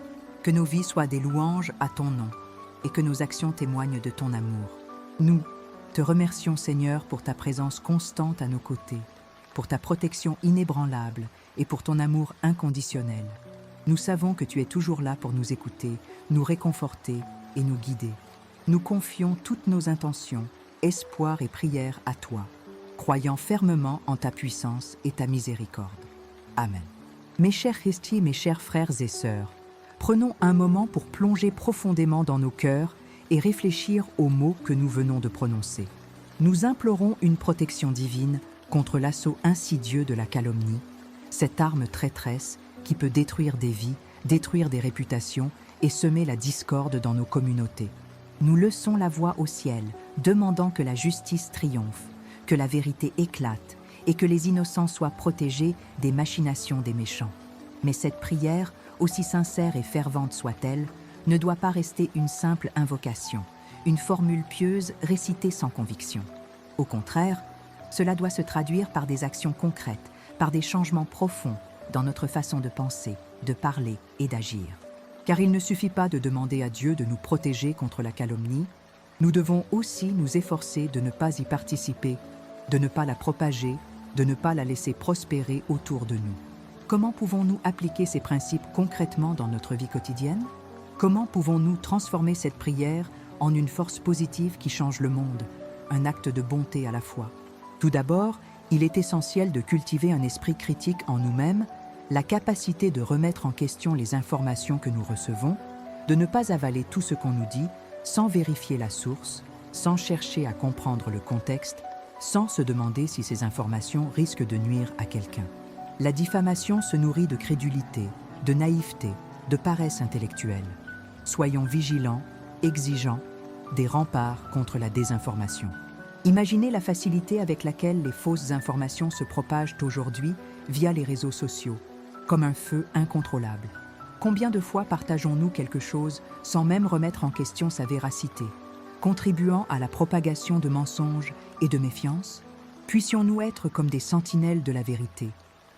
Que nos vies soient des louanges à ton nom et que nos actions témoignent de ton amour. Nous te remercions, Seigneur, pour ta présence constante à nos côtés, pour ta protection inébranlable et pour ton amour inconditionnel. Nous savons que tu es toujours là pour nous écouter, nous réconforter et nous guider. Nous confions toutes nos intentions, espoirs et prières à toi, croyant fermement en ta puissance et ta miséricorde. Amen. Mes chers Christi, mes chers frères et sœurs, prenons un moment pour plonger profondément dans nos cœurs et réfléchir aux mots que nous venons de prononcer. Nous implorons une protection divine contre l'assaut insidieux de la calomnie, cette arme traîtresse qui peut détruire des vies, détruire des réputations et semer la discorde dans nos communautés. Nous levons la voix au ciel, demandant que la justice triomphe, que la vérité éclate et que les innocents soient protégés des machinations des méchants. Mais cette prière, aussi sincère et fervente soit-elle, ne doit pas rester une simple invocation, une formule pieuse récitée sans conviction. Au contraire, cela doit se traduire par des actions concrètes, par des changements profonds dans notre façon de penser, de parler et d'agir. Car il ne suffit pas de demander à Dieu de nous protéger contre la calomnie, nous devons aussi nous efforcer de ne pas y participer, de ne pas la propager, de ne pas la laisser prospérer autour de nous. Comment pouvons-nous appliquer ces principes concrètement dans notre vie quotidienne? Comment pouvons-nous transformer cette prière en une force positive qui change le monde, un acte de bonté à la fois? Tout d'abord, il est essentiel de cultiver un esprit critique en nous-mêmes, la capacité de remettre en question les informations que nous recevons, de ne pas avaler tout ce qu'on nous dit sans vérifier la source, sans chercher à comprendre le contexte, sans se demander si ces informations risquent de nuire à quelqu'un. La diffamation se nourrit de crédulité, de naïveté, de paresse intellectuelle. Soyons vigilants, exigeants, des remparts contre la désinformation. Imaginez la facilité avec laquelle les fausses informations se propagent aujourd'hui via les réseaux sociaux, comme un feu incontrôlable. Combien de fois partageons-nous quelque chose sans même remettre en question sa véracité, contribuant à la propagation de mensonges et de méfiance? Puissions-nous être comme des sentinelles de la vérité,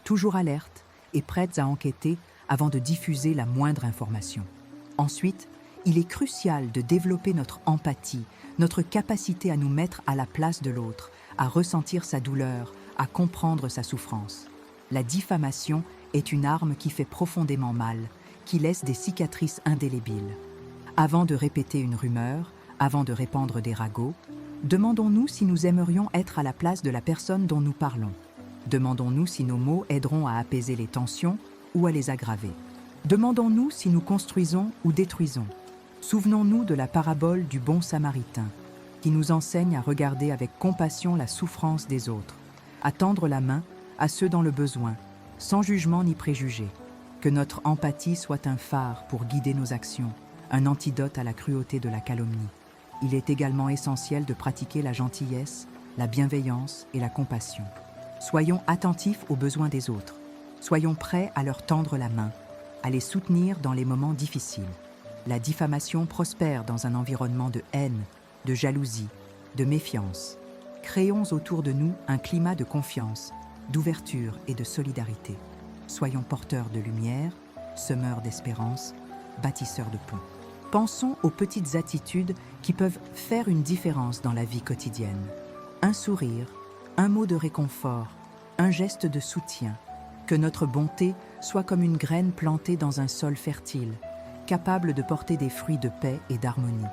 toujours alertes et prêtes à enquêter avant de diffuser la moindre information. Ensuite, il est crucial de développer notre empathie, notre capacité à nous mettre à la place de l'autre, à ressentir sa douleur, à comprendre sa souffrance. La diffamation est une arme qui fait profondément mal, qui laisse des cicatrices indélébiles. Avant de répéter une rumeur, avant de répandre des ragots, demandons-nous si nous aimerions être à la place de la personne dont nous parlons. Demandons-nous si nos mots aideront à apaiser les tensions ou à les aggraver. Demandons-nous si nous construisons ou détruisons. Souvenons-nous de la parabole du bon Samaritain, qui nous enseigne à regarder avec compassion la souffrance des autres, à tendre la main à ceux dans le besoin, sans jugement ni préjugé. Que notre empathie soit un phare pour guider nos actions, un antidote à la cruauté de la calomnie. Il est également essentiel de pratiquer la gentillesse, la bienveillance et la compassion. Soyons attentifs aux besoins des autres. Soyons prêts à leur tendre la main, à les soutenir dans les moments difficiles. La diffamation prospère dans un environnement de haine, de jalousie, de méfiance. Créons autour de nous un climat de confiance, d'ouverture et de solidarité. Soyons porteurs de lumière, semeurs d'espérance, bâtisseurs de ponts. Pensons aux petites attitudes qui peuvent faire une différence dans la vie quotidienne. Un sourire, un mot de réconfort, un geste de soutien. Que notre bonté soit comme une graine plantée dans un sol fertile, capable de porter des fruits de paix et d'harmonie.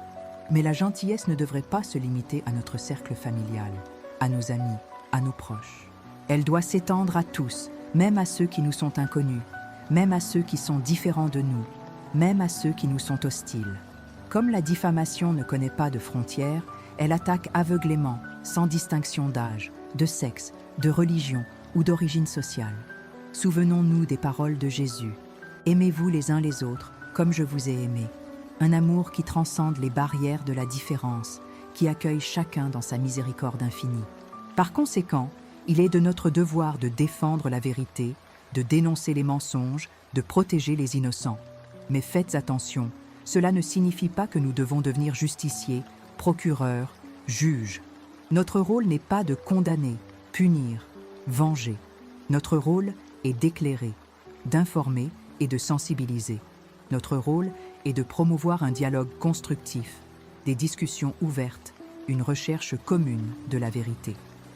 Mais la gentillesse ne devrait pas se limiter à notre cercle familial, à nos amis, à nos proches. Elle doit s'étendre à tous, même à ceux qui nous sont inconnus, même à ceux qui sont différents de nous, même à ceux qui nous sont hostiles. Comme la diffamation ne connaît pas de frontières, elle attaque aveuglément, sans distinction d'âge, de sexe, de religion ou d'origine sociale. Souvenons-nous des paroles de Jésus. Aimez-vous les uns les autres comme je vous ai aimé. Un amour qui transcende les barrières de la différence, qui accueille chacun dans sa miséricorde infinie. Par conséquent, il est de notre devoir de défendre la vérité, de dénoncer les mensonges, de protéger les innocents. Mais faites attention, cela ne signifie pas que nous devons devenir justiciers, procureurs, juges. Notre rôle n'est pas de condamner, punir, venger. Notre rôle est d'éclairer, d'informer et de sensibiliser. Notre rôle est de promouvoir un dialogue constructif, des discussions ouvertes, une recherche commune de la vérité.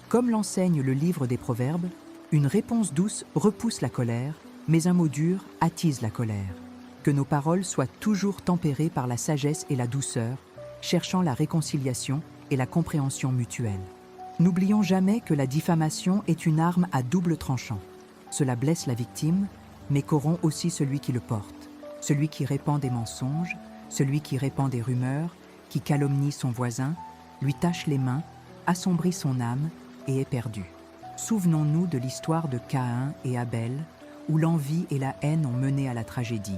Comme l'enseigne le livre des Proverbes, une réponse douce repousse la colère, mais un mot dur attise la colère. Que nos paroles soient toujours tempérées par la sagesse et la douceur, cherchant la réconciliation et la compréhension mutuelle. N'oublions jamais que la diffamation est une arme à double tranchant. Cela blesse la victime, mais corrompt aussi celui qui le porte, celui qui répand des mensonges, celui qui répand des rumeurs, qui calomnie son voisin, lui tache les mains, assombrit son âme et est perdu. Souvenons-nous de l'histoire de Caïn et Abel, où l'envie et la haine ont mené à la tragédie.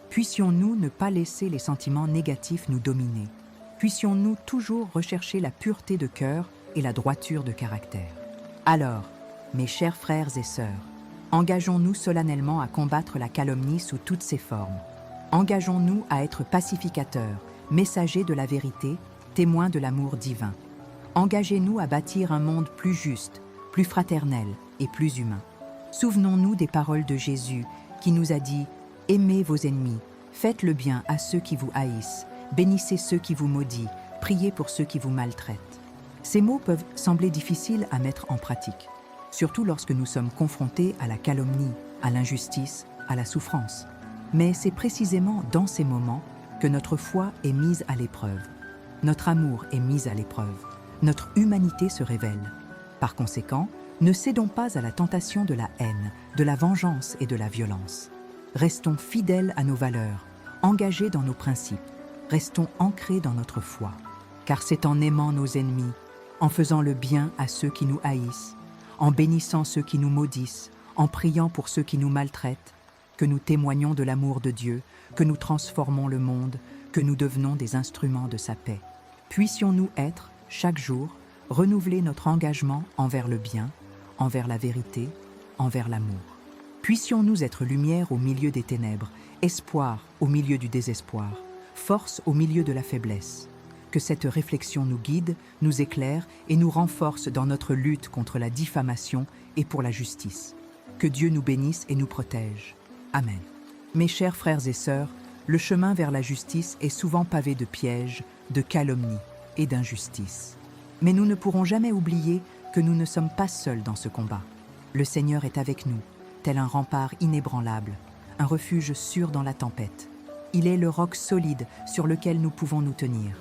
Puissions-nous ne pas laisser les sentiments négatifs nous dominer. Puissions-nous toujours rechercher la pureté de cœur et la droiture de caractère. Alors, mes chers frères et sœurs, engageons-nous solennellement à combattre la calomnie sous toutes ses formes. Engageons-nous à être pacificateurs, messagers de la vérité, témoins de l'amour divin. Engagez-nous à bâtir un monde plus juste, plus fraternel et plus humain. Souvenons-nous des paroles de Jésus qui nous a dit « Aimez vos ennemis, faites le bien à ceux qui vous haïssent, bénissez ceux qui vous maudissent, priez pour ceux qui vous maltraitent. » Ces mots peuvent sembler difficiles à mettre en pratique, surtout lorsque nous sommes confrontés à la calomnie, à l'injustice, à la souffrance. Mais c'est précisément dans ces moments que notre foi est mise à l'épreuve. Notre amour est mis à l'épreuve. Notre humanité se révèle. Par conséquent, ne cédons pas à la tentation de la haine, de la vengeance et de la violence. Restons fidèles à nos valeurs, engagés dans nos principes. Restons ancrés dans notre foi. Car c'est en aimant nos ennemis, en faisant le bien à ceux qui nous haïssent, en bénissant ceux qui nous maudissent, en priant pour ceux qui nous maltraitent, que nous témoignons de l'amour de Dieu, que nous transformons le monde, que nous devenons des instruments de sa paix. Puissions-nous être, chaque jour, renouveler notre engagement envers le bien, envers la vérité, envers l'amour. Puissions-nous être lumière au milieu des ténèbres, espoir au milieu du désespoir, force au milieu de la faiblesse. Que cette réflexion nous guide, nous éclaire et nous renforce dans notre lutte contre la diffamation et pour la justice. Que Dieu nous bénisse et nous protège. Amen. Mes chers frères et sœurs, le chemin vers la justice est souvent pavé de pièges, de calomnies et d'injustices. Mais nous ne pourrons jamais oublier que nous ne sommes pas seuls dans ce combat. Le Seigneur est avec nous, tel un rempart inébranlable, un refuge sûr dans la tempête. Il est le roc solide sur lequel nous pouvons nous tenir,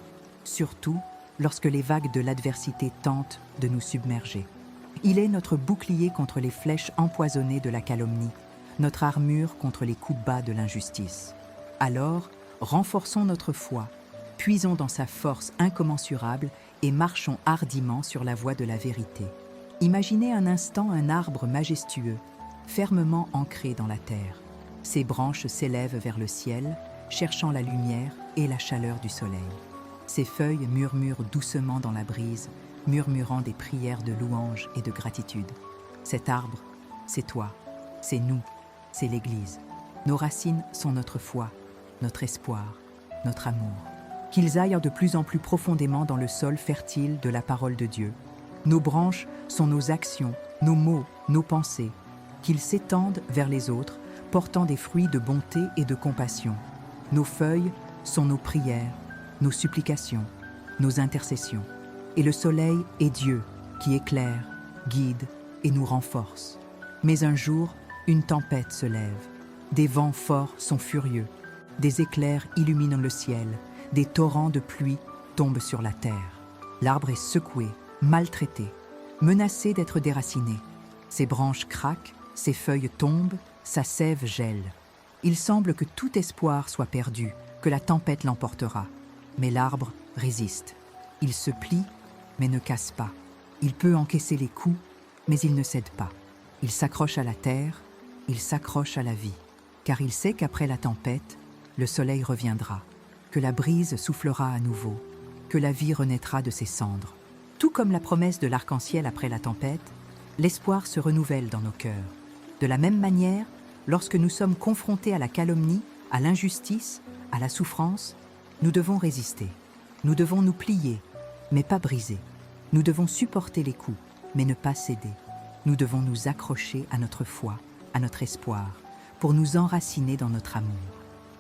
surtout lorsque les vagues de l'adversité tentent de nous submerger. Il est notre bouclier contre les flèches empoisonnées de la calomnie, notre armure contre les coups bas de l'injustice. Alors, renforçons notre foi, puisons dans sa force incommensurable et marchons hardiment sur la voie de la vérité. Imaginez un instant un arbre majestueux, fermement ancré dans la terre. Ses branches s'élèvent vers le ciel, cherchant la lumière et la chaleur du soleil. Ses feuilles murmurent doucement dans la brise, murmurant des prières de louange et de gratitude. Cet arbre, c'est toi, c'est nous, c'est l'Église. Nos racines sont notre foi, notre espoir, notre amour. Qu'ils aillent de plus en plus profondément dans le sol fertile de la parole de Dieu. Nos branches sont nos actions, nos mots, nos pensées. Qu'ils s'étendent vers les autres, portant des fruits de bonté et de compassion. Nos feuilles sont nos prières, nos supplications, nos intercessions. Et le soleil est Dieu qui éclaire, guide et nous renforce. Mais un jour, une tempête se lève. Des vents forts sont furieux. Des éclairs illuminent le ciel. Des torrents de pluie tombent sur la terre. L'arbre est secoué, maltraité, menacé d'être déraciné. Ses branches craquent, ses feuilles tombent, sa sève gèle. Il semble que tout espoir soit perdu, que la tempête l'emportera. Mais l'arbre résiste. Il se plie, mais ne casse pas. Il peut encaisser les coups, mais il ne cède pas. Il s'accroche à la terre, il s'accroche à la vie. Car il sait qu'après la tempête, le soleil reviendra, que la brise soufflera à nouveau, que la vie renaîtra de ses cendres. Tout comme la promesse de l'arc-en-ciel après la tempête, l'espoir se renouvelle dans nos cœurs. De la même manière, lorsque nous sommes confrontés à la calomnie, à l'injustice, à la souffrance, nous devons résister. Nous devons nous plier, mais pas briser. Nous devons supporter les coups, mais ne pas céder. Nous devons nous accrocher à notre foi, à notre espoir, pour nous enraciner dans notre amour.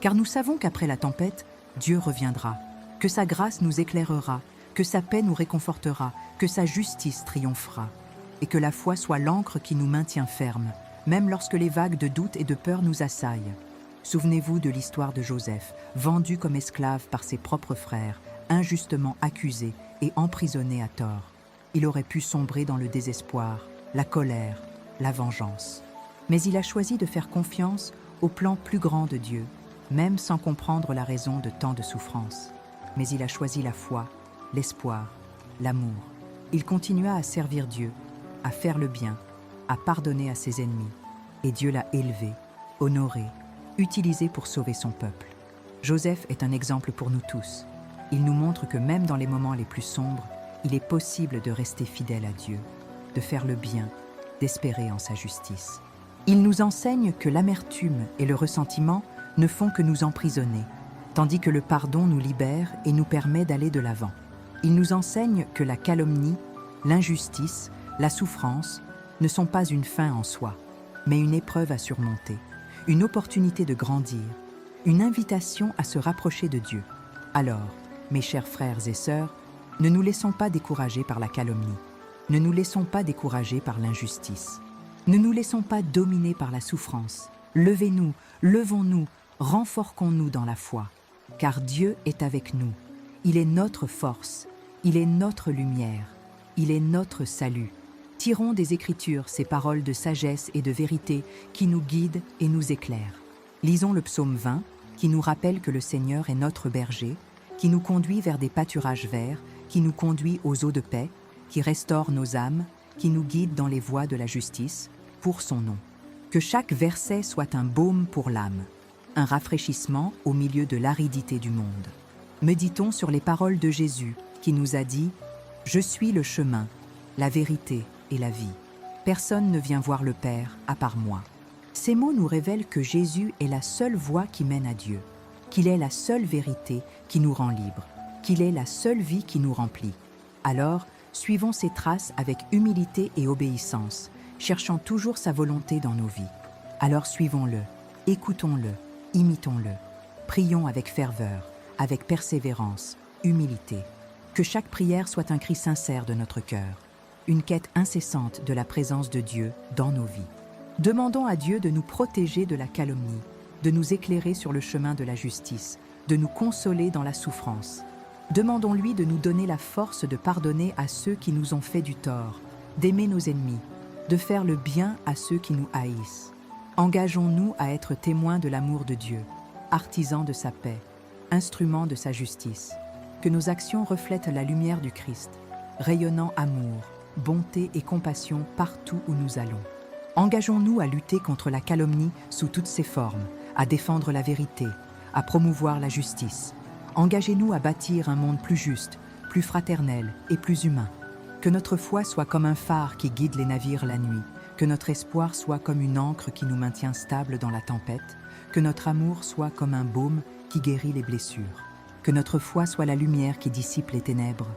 Car nous savons qu'après la tempête, Dieu reviendra, que sa grâce nous éclairera, que sa paix nous réconfortera, que sa justice triomphera, et que la foi soit l'ancre qui nous maintient fermes, même lorsque les vagues de doute et de peur nous assaillent. Souvenez-vous de l'histoire de Joseph, vendu comme esclave par ses propres frères, injustement accusé et emprisonné à tort. Il aurait pu sombrer dans le désespoir, la colère, la vengeance. Mais il a choisi de faire confiance au plan plus grand de Dieu, même sans comprendre la raison de tant de souffrances. Mais il a choisi la foi, l'espoir, l'amour. Il continua à servir Dieu, à faire le bien, à pardonner à ses ennemis. Et Dieu l'a élevé, honoré, utilisé pour sauver son peuple. Joseph est un exemple pour nous tous. Il nous montre que même dans les moments les plus sombres, il est possible de rester fidèle à Dieu, de faire le bien, d'espérer en sa justice. Il nous enseigne que l'amertume et le ressentiment ne font que nous emprisonner, tandis que le pardon nous libère et nous permet d'aller de l'avant. Il nous enseigne que la calomnie, l'injustice, la souffrance ne sont pas une fin en soi, mais une épreuve à surmonter, une opportunité de grandir, une invitation à se rapprocher de Dieu. Alors, mes chers frères et sœurs, ne nous laissons pas décourager par la calomnie, ne nous laissons pas décourager par l'injustice, ne nous laissons pas dominer par la souffrance. Levez-nous, levons-nous, renforçons-nous dans la foi, car Dieu est avec nous. Il est notre force, il est notre lumière, il est notre salut. Tirons des Écritures ces paroles de sagesse et de vérité qui nous guident et nous éclairent. Lisons le psaume 20, qui nous rappelle que le Seigneur est notre berger, qui nous conduit vers des pâturages verts, qui nous conduit aux eaux de paix, qui restaure nos âmes, qui nous guide dans les voies de la justice, pour son nom. Que chaque verset soit un baume pour l'âme, un rafraîchissement au milieu de l'aridité du monde. Méditons sur les paroles de Jésus, qui nous a dit « Je suis le chemin, la vérité et la vie. Personne ne vient voir le Père à part moi. » Ces mots nous révèlent que Jésus est la seule voie qui mène à Dieu, qu'il est la seule vérité qui nous rend libres, qu'il est la seule vie qui nous remplit. Alors, suivons ses traces avec humilité et obéissance, cherchant toujours sa volonté dans nos vies. Alors suivons-le, écoutons-le, imitons-le. Prions avec ferveur, avec persévérance, humilité. Que chaque prière soit un cri sincère de notre cœur, une quête incessante de la présence de Dieu dans nos vies. Demandons à Dieu de nous protéger de la calomnie, de nous éclairer sur le chemin de la justice, de nous consoler dans la souffrance. Demandons-lui de nous donner la force de pardonner à ceux qui nous ont fait du tort, d'aimer nos ennemis, de faire le bien à ceux qui nous haïssent. Engageons-nous à être témoins de l'amour de Dieu, artisans de sa paix, instruments de sa justice. Que nos actions reflètent la lumière du Christ, rayonnant amour, bonté et compassion partout où nous allons. Engageons-nous à lutter contre la calomnie sous toutes ses formes, à défendre la vérité, à promouvoir la justice. Engagez-nous à bâtir un monde plus juste, plus fraternel et plus humain. Que notre foi soit comme un phare qui guide les navires la nuit, que notre espoir soit comme une ancre qui nous maintient stables dans la tempête, que notre amour soit comme un baume qui guérit les blessures. Que notre foi soit la lumière qui dissipe les ténèbres,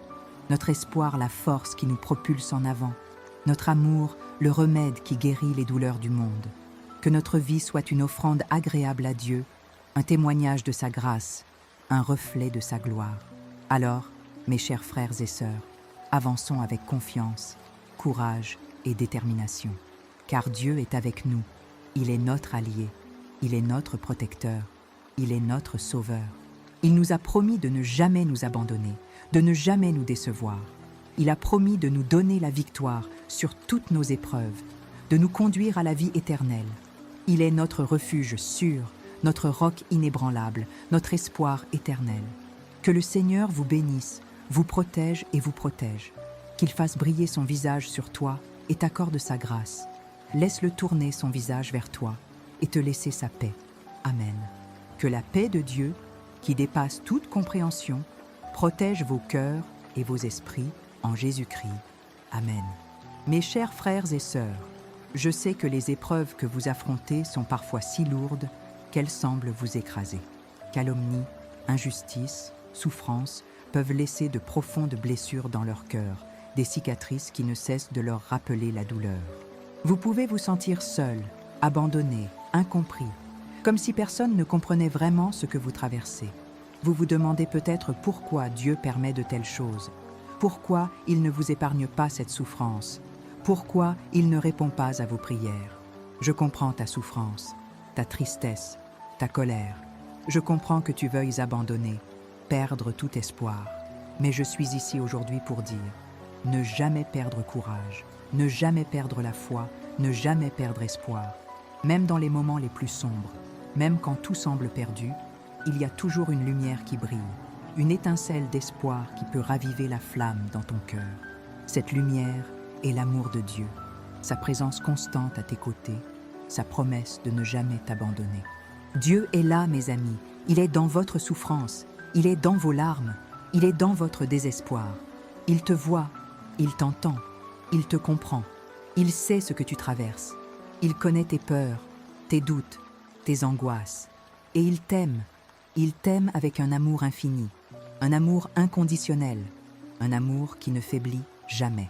notre espoir la force qui nous propulse en avant, notre amour le remède qui guérit les douleurs du monde. Que notre vie soit une offrande agréable à Dieu, un témoignage de sa grâce, un reflet de sa gloire. Alors, mes chers frères et sœurs, avançons avec confiance, courage et détermination. Car Dieu est avec nous, il est notre allié, il est notre protecteur, il est notre sauveur. Il nous a promis de ne jamais nous abandonner, de ne jamais nous décevoir. Il a promis de nous donner la victoire sur toutes nos épreuves, de nous conduire à la vie éternelle. Il est notre refuge sûr, notre roc inébranlable, notre espoir éternel. Que le Seigneur vous bénisse, vous protège et vous protège. Qu'il fasse briller son visage sur toi et t'accorde sa grâce. Laisse-le tourner son visage vers toi et te laisser sa paix. Amen. Que la paix de Dieu, qui dépasse toute compréhension, protège vos cœurs et vos esprits en Jésus-Christ. Amen. Mes chers frères et sœurs, je sais que les épreuves que vous affrontez sont parfois si lourdes qu'elles semblent vous écraser. Calomnie, injustice, souffrance peuvent laisser de profondes blessures dans leur cœur, des cicatrices qui ne cessent de leur rappeler la douleur. Vous pouvez vous sentir seul, abandonné, incompris, comme si personne ne comprenait vraiment ce que vous traversez. Vous vous demandez peut-être pourquoi Dieu permet de telles choses, pourquoi il ne vous épargne pas cette souffrance, pourquoi il ne répond pas à vos prières. Je comprends ta souffrance, ta tristesse, ta colère. Je comprends que tu veuilles abandonner, perdre tout espoir. Mais je suis ici aujourd'hui pour dire, ne jamais perdre courage, ne jamais perdre la foi, ne jamais perdre espoir. Même dans les moments les plus sombres, même quand tout semble perdu, il y a toujours une lumière qui brille, une étincelle d'espoir qui peut raviver la flamme dans ton cœur. Cette lumière est l'amour de Dieu, sa présence constante à tes côtés, sa promesse de ne jamais t'abandonner. Dieu est là, mes amis, il est dans votre souffrance, il est dans vos larmes, il est dans votre désespoir. Il te voit, il t'entend, il te comprend, il sait ce que tu traverses, il connaît tes peurs, tes doutes, tes angoisses, et il t'aime avec un amour infini, un amour inconditionnel, un amour qui ne faiblit jamais.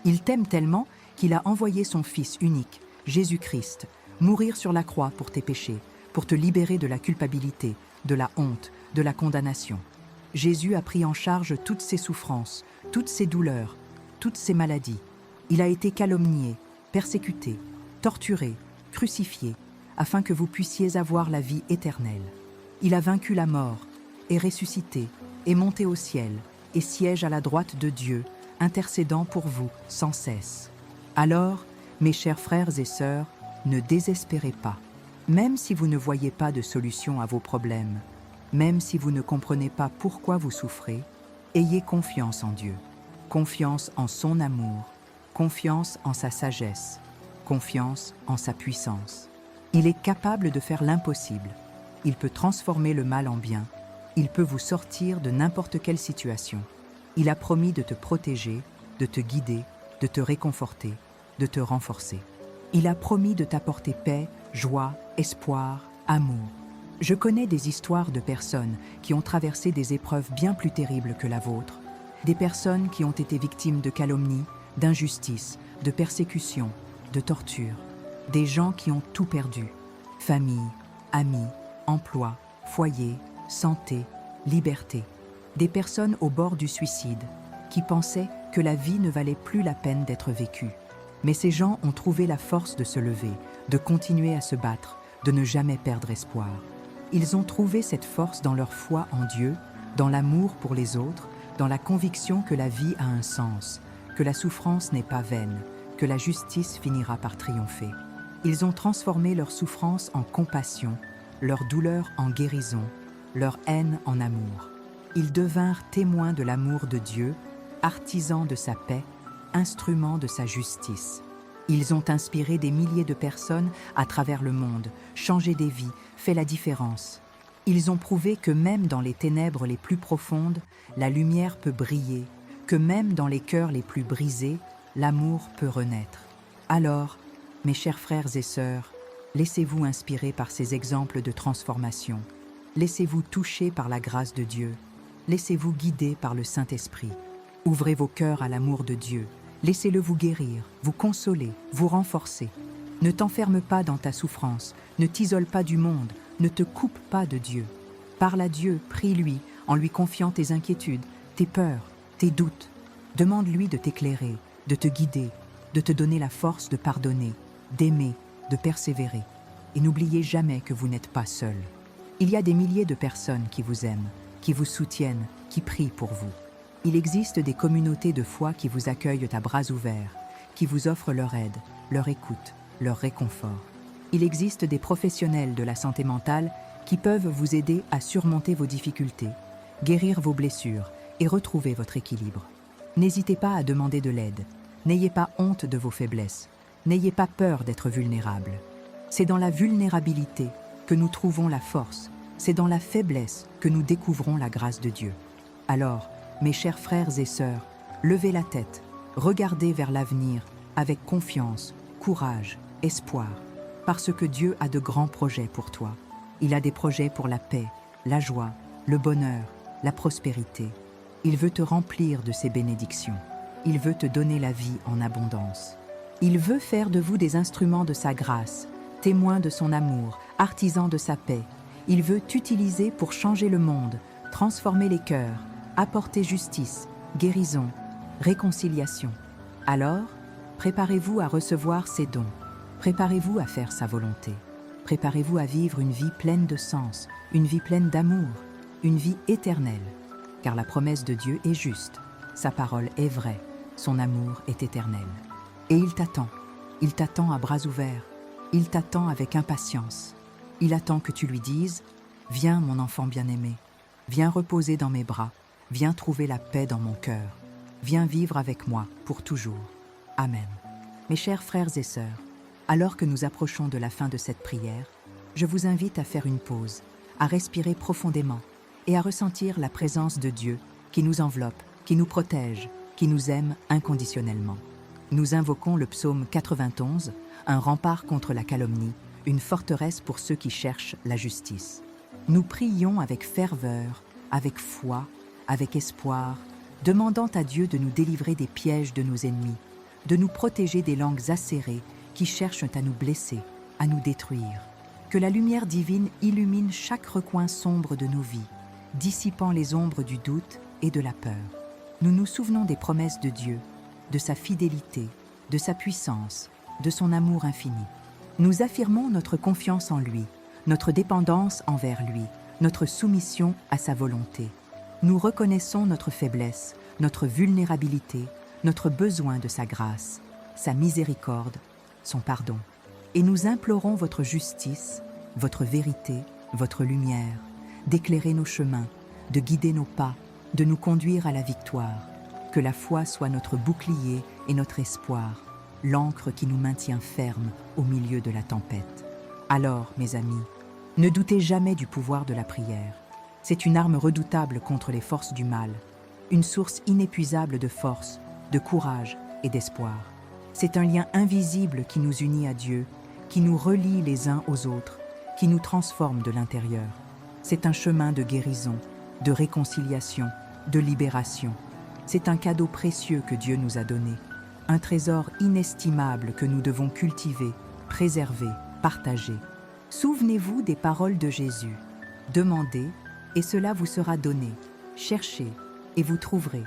Il t'aime tellement qu'il a envoyé son Fils unique, Jésus-Christ, mourir sur la croix pour tes péchés, pour te libérer de la culpabilité, de la honte, de la condamnation. Jésus a pris en charge toutes ses souffrances, toutes ses douleurs, toutes ses maladies. Il a été calomnié, persécuté, torturé, crucifié, afin que vous puissiez avoir la vie éternelle. Il a vaincu la mort, est ressuscité, est monté au ciel, et siège à la droite de Dieu, intercédant pour vous sans cesse. Alors, mes chers frères et sœurs, ne désespérez pas. Même si vous ne voyez pas de solution à vos problèmes, même si vous ne comprenez pas pourquoi vous souffrez, ayez confiance en Dieu, confiance en son amour, confiance en sa sagesse, confiance en sa puissance. Il est capable de faire l'impossible. Il peut transformer le mal en bien. Il peut vous sortir de n'importe quelle situation. Il a promis de te protéger, de te guider, de te réconforter, de te renforcer. Il a promis de t'apporter paix, joie, espoir, amour. Je connais des histoires de personnes qui ont traversé des épreuves bien plus terribles que la vôtre, des personnes qui ont été victimes de calomnies, d'injustices, de persécutions, de tortures, des gens qui ont tout perdu, famille, amis, emploi, foyer, santé, liberté, des personnes au bord du suicide qui pensaient que la vie ne valait plus la peine d'être vécue. Mais ces gens ont trouvé la force de se lever, de continuer à se battre, de ne jamais perdre espoir. Ils ont trouvé cette force dans leur foi en Dieu, dans l'amour pour les autres, dans la conviction que la vie a un sens, que la souffrance n'est pas vaine, que la justice finira par triompher. Ils ont transformé leur souffrance en compassion, leur douleur en guérison, leur haine en amour. Ils devinrent témoins de l'amour de Dieu, artisans de sa paix, instruments de sa justice. Ils ont inspiré des milliers de personnes à travers le monde, changé des vies, fait la différence. Ils ont prouvé que même dans les ténèbres les plus profondes, la lumière peut briller, que même dans les cœurs les plus brisés, l'amour peut renaître. Alors, mes chers frères et sœurs, laissez-vous inspirer par ces exemples de transformation. Laissez-vous toucher par la grâce de Dieu. Laissez-vous guider par le Saint-Esprit. Ouvrez vos cœurs à l'amour de Dieu. Laissez-le vous guérir, vous consoler, vous renforcer. Ne t'enferme pas dans ta souffrance, ne t'isole pas du monde, ne te coupe pas de Dieu. Parle à Dieu, prie-lui, en lui confiant tes inquiétudes, tes peurs, tes doutes. Demande-lui de t'éclairer, de te guider, de te donner la force de pardonner, d'aimer, de persévérer. Et n'oubliez jamais que vous n'êtes pas seul. Il y a des milliers de personnes qui vous aiment, qui vous soutiennent, qui prient pour vous. Il existe des communautés de foi qui vous accueillent à bras ouverts, qui vous offrent leur aide, leur écoute, leur réconfort. Il existe des professionnels de la santé mentale qui peuvent vous aider à surmonter vos difficultés, guérir vos blessures et retrouver votre équilibre. N'hésitez pas à demander de l'aide. N'ayez pas honte de vos faiblesses. N'ayez pas peur d'être vulnérable. C'est dans la vulnérabilité que nous trouvons la force. C'est dans la faiblesse que nous découvrons la grâce de Dieu. Alors, mes chers frères et sœurs, levez la tête, regardez vers l'avenir avec confiance, courage, espoir, parce que Dieu a de grands projets pour toi. Il a des projets pour la paix, la joie, le bonheur, la prospérité. Il veut te remplir de ses bénédictions. Il veut te donner la vie en abondance. Il veut faire de vous des instruments de sa grâce, témoins de son amour, artisans de sa paix. Il veut t'utiliser pour changer le monde, transformer les cœurs, apporter justice, guérison, réconciliation. Alors, préparez-vous à recevoir ses dons. Préparez-vous à faire sa volonté. Préparez-vous à vivre une vie pleine de sens, une vie pleine d'amour, une vie éternelle. Car la promesse de Dieu est juste, sa parole est vraie, son amour est éternel. Et il t'attend à bras ouverts, il t'attend avec impatience. Il attend que tu lui dises « Viens mon enfant bien-aimé, viens reposer dans mes bras, viens trouver la paix dans mon cœur, viens vivre avec moi pour toujours. Amen. » Mes chers frères et sœurs, alors que nous approchons de la fin de cette prière, je vous invite à faire une pause, à respirer profondément et à ressentir la présence de Dieu qui nous enveloppe, qui nous protège, qui nous aime inconditionnellement. Nous invoquons le psaume 91, un rempart contre la calomnie, une forteresse pour ceux qui cherchent la justice. Nous prions avec ferveur, avec foi, avec espoir, demandant à Dieu de nous délivrer des pièges de nos ennemis, de nous protéger des langues acérées qui cherchent à nous blesser, à nous détruire. Que la lumière divine illumine chaque recoin sombre de nos vies, dissipant les ombres du doute et de la peur. Nous nous souvenons des promesses de Dieu, de sa fidélité, de sa puissance, de son amour infini. Nous affirmons notre confiance en lui, notre dépendance envers lui, notre soumission à sa volonté. Nous reconnaissons notre faiblesse, notre vulnérabilité, notre besoin de sa grâce, sa miséricorde, son pardon. Et nous implorons votre justice, votre vérité, votre lumière, d'éclairer nos chemins, de guider nos pas, de nous conduire à la victoire. Que la foi soit notre bouclier et notre espoir, l'ancre qui nous maintient fermes au milieu de la tempête. Alors, mes amis, ne doutez jamais du pouvoir de la prière. C'est une arme redoutable contre les forces du mal, une source inépuisable de force, de courage et d'espoir. C'est un lien invisible qui nous unit à Dieu, qui nous relie les uns aux autres, qui nous transforme de l'intérieur. C'est un chemin de guérison, de réconciliation, de libération. C'est un cadeau précieux que Dieu nous a donné, un trésor inestimable que nous devons cultiver, préserver, partager. Souvenez-vous des paroles de Jésus. Demandez, et cela vous sera donné. Cherchez, et vous trouverez.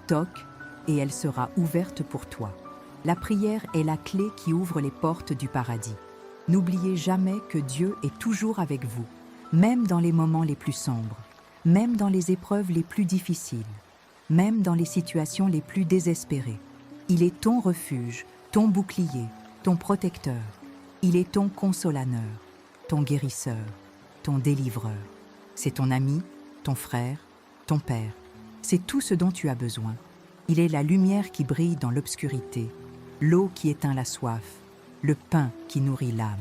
Toque, et elle sera ouverte pour toi. La prière est la clé qui ouvre les portes du paradis. N'oubliez jamais que Dieu est toujours avec vous, même dans les moments les plus sombres, même dans les épreuves les plus difficiles, même dans les situations les plus désespérées. Il est ton refuge, ton bouclier, ton protecteur. Il est ton consolateur, ton guérisseur, ton délivreur. C'est ton ami, ton frère, ton père. C'est tout ce dont tu as besoin. Il est la lumière qui brille dans l'obscurité, l'eau qui éteint la soif, le pain qui nourrit l'âme.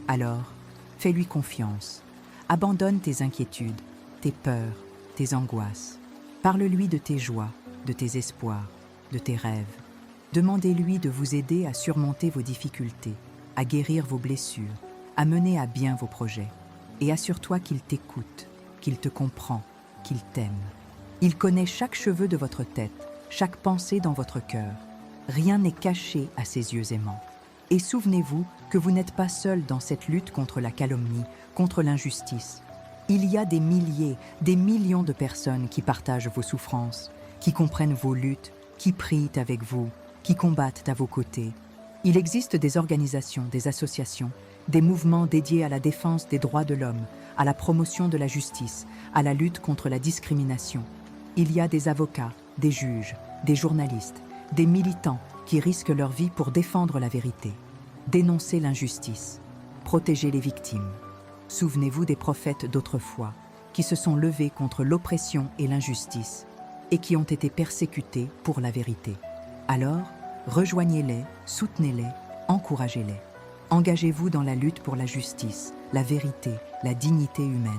Alors, fais-lui confiance. Abandonne tes inquiétudes, tes peurs, tes angoisses. Parle-lui de tes joies, de tes espoirs, de tes rêves. Demandez-lui de vous aider à surmonter vos difficultés, à guérir vos blessures, à mener à bien vos projets. Et assure-toi qu'il t'écoute, qu'il te comprend, qu'il t'aime. Il connaît chaque cheveu de votre tête, chaque pensée dans votre cœur. Rien n'est caché à ses yeux aimants. Et souvenez-vous que vous n'êtes pas seul dans cette lutte contre la calomnie, contre l'injustice. Il y a des milliers, des millions de personnes qui partagent vos souffrances, qui comprennent vos luttes, qui prient avec vous, qui combattent à vos côtés. Il existe des organisations, des associations, des mouvements dédiés à la défense des droits de l'homme, à la promotion de la justice, à la lutte contre la discrimination. Il y a des avocats, des juges, des journalistes, des militants qui risquent leur vie pour défendre la vérité, dénoncer l'injustice, protéger les victimes. Souvenez-vous des prophètes d'autrefois qui se sont levés contre l'oppression et l'injustice et qui ont été persécutés pour la vérité. Alors, rejoignez-les, soutenez-les, encouragez-les. Engagez-vous dans la lutte pour la justice, la vérité, la dignité humaine.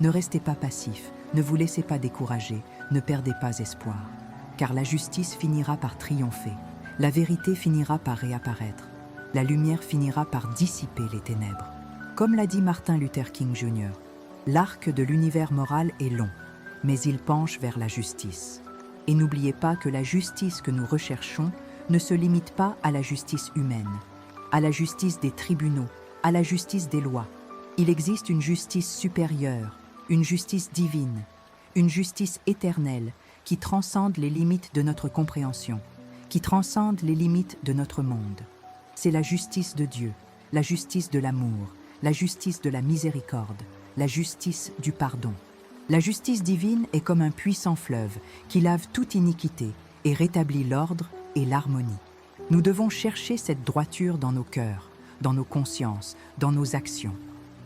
Ne restez pas passifs, ne vous laissez pas décourager, ne perdez pas espoir. Car la justice finira par triompher, la vérité finira par réapparaître, la lumière finira par dissiper les ténèbres. Comme l'a dit Martin Luther King Jr., l'arc de l'univers moral est long, mais il penche vers la justice. Et n'oubliez pas que la justice que nous recherchons ne se limite pas à la justice humaine, à la justice des tribunaux, à la justice des lois. Il existe une justice supérieure, une justice divine, une justice éternelle qui transcende les limites de notre compréhension, qui transcende les limites de notre monde. C'est la justice de Dieu, la justice de l'amour, la justice de la miséricorde, la justice du pardon. La justice divine est comme un puissant fleuve qui lave toute iniquité et rétablit l'ordre et l'harmonie. Nous devons chercher cette droiture dans nos cœurs, dans nos consciences, dans nos actions.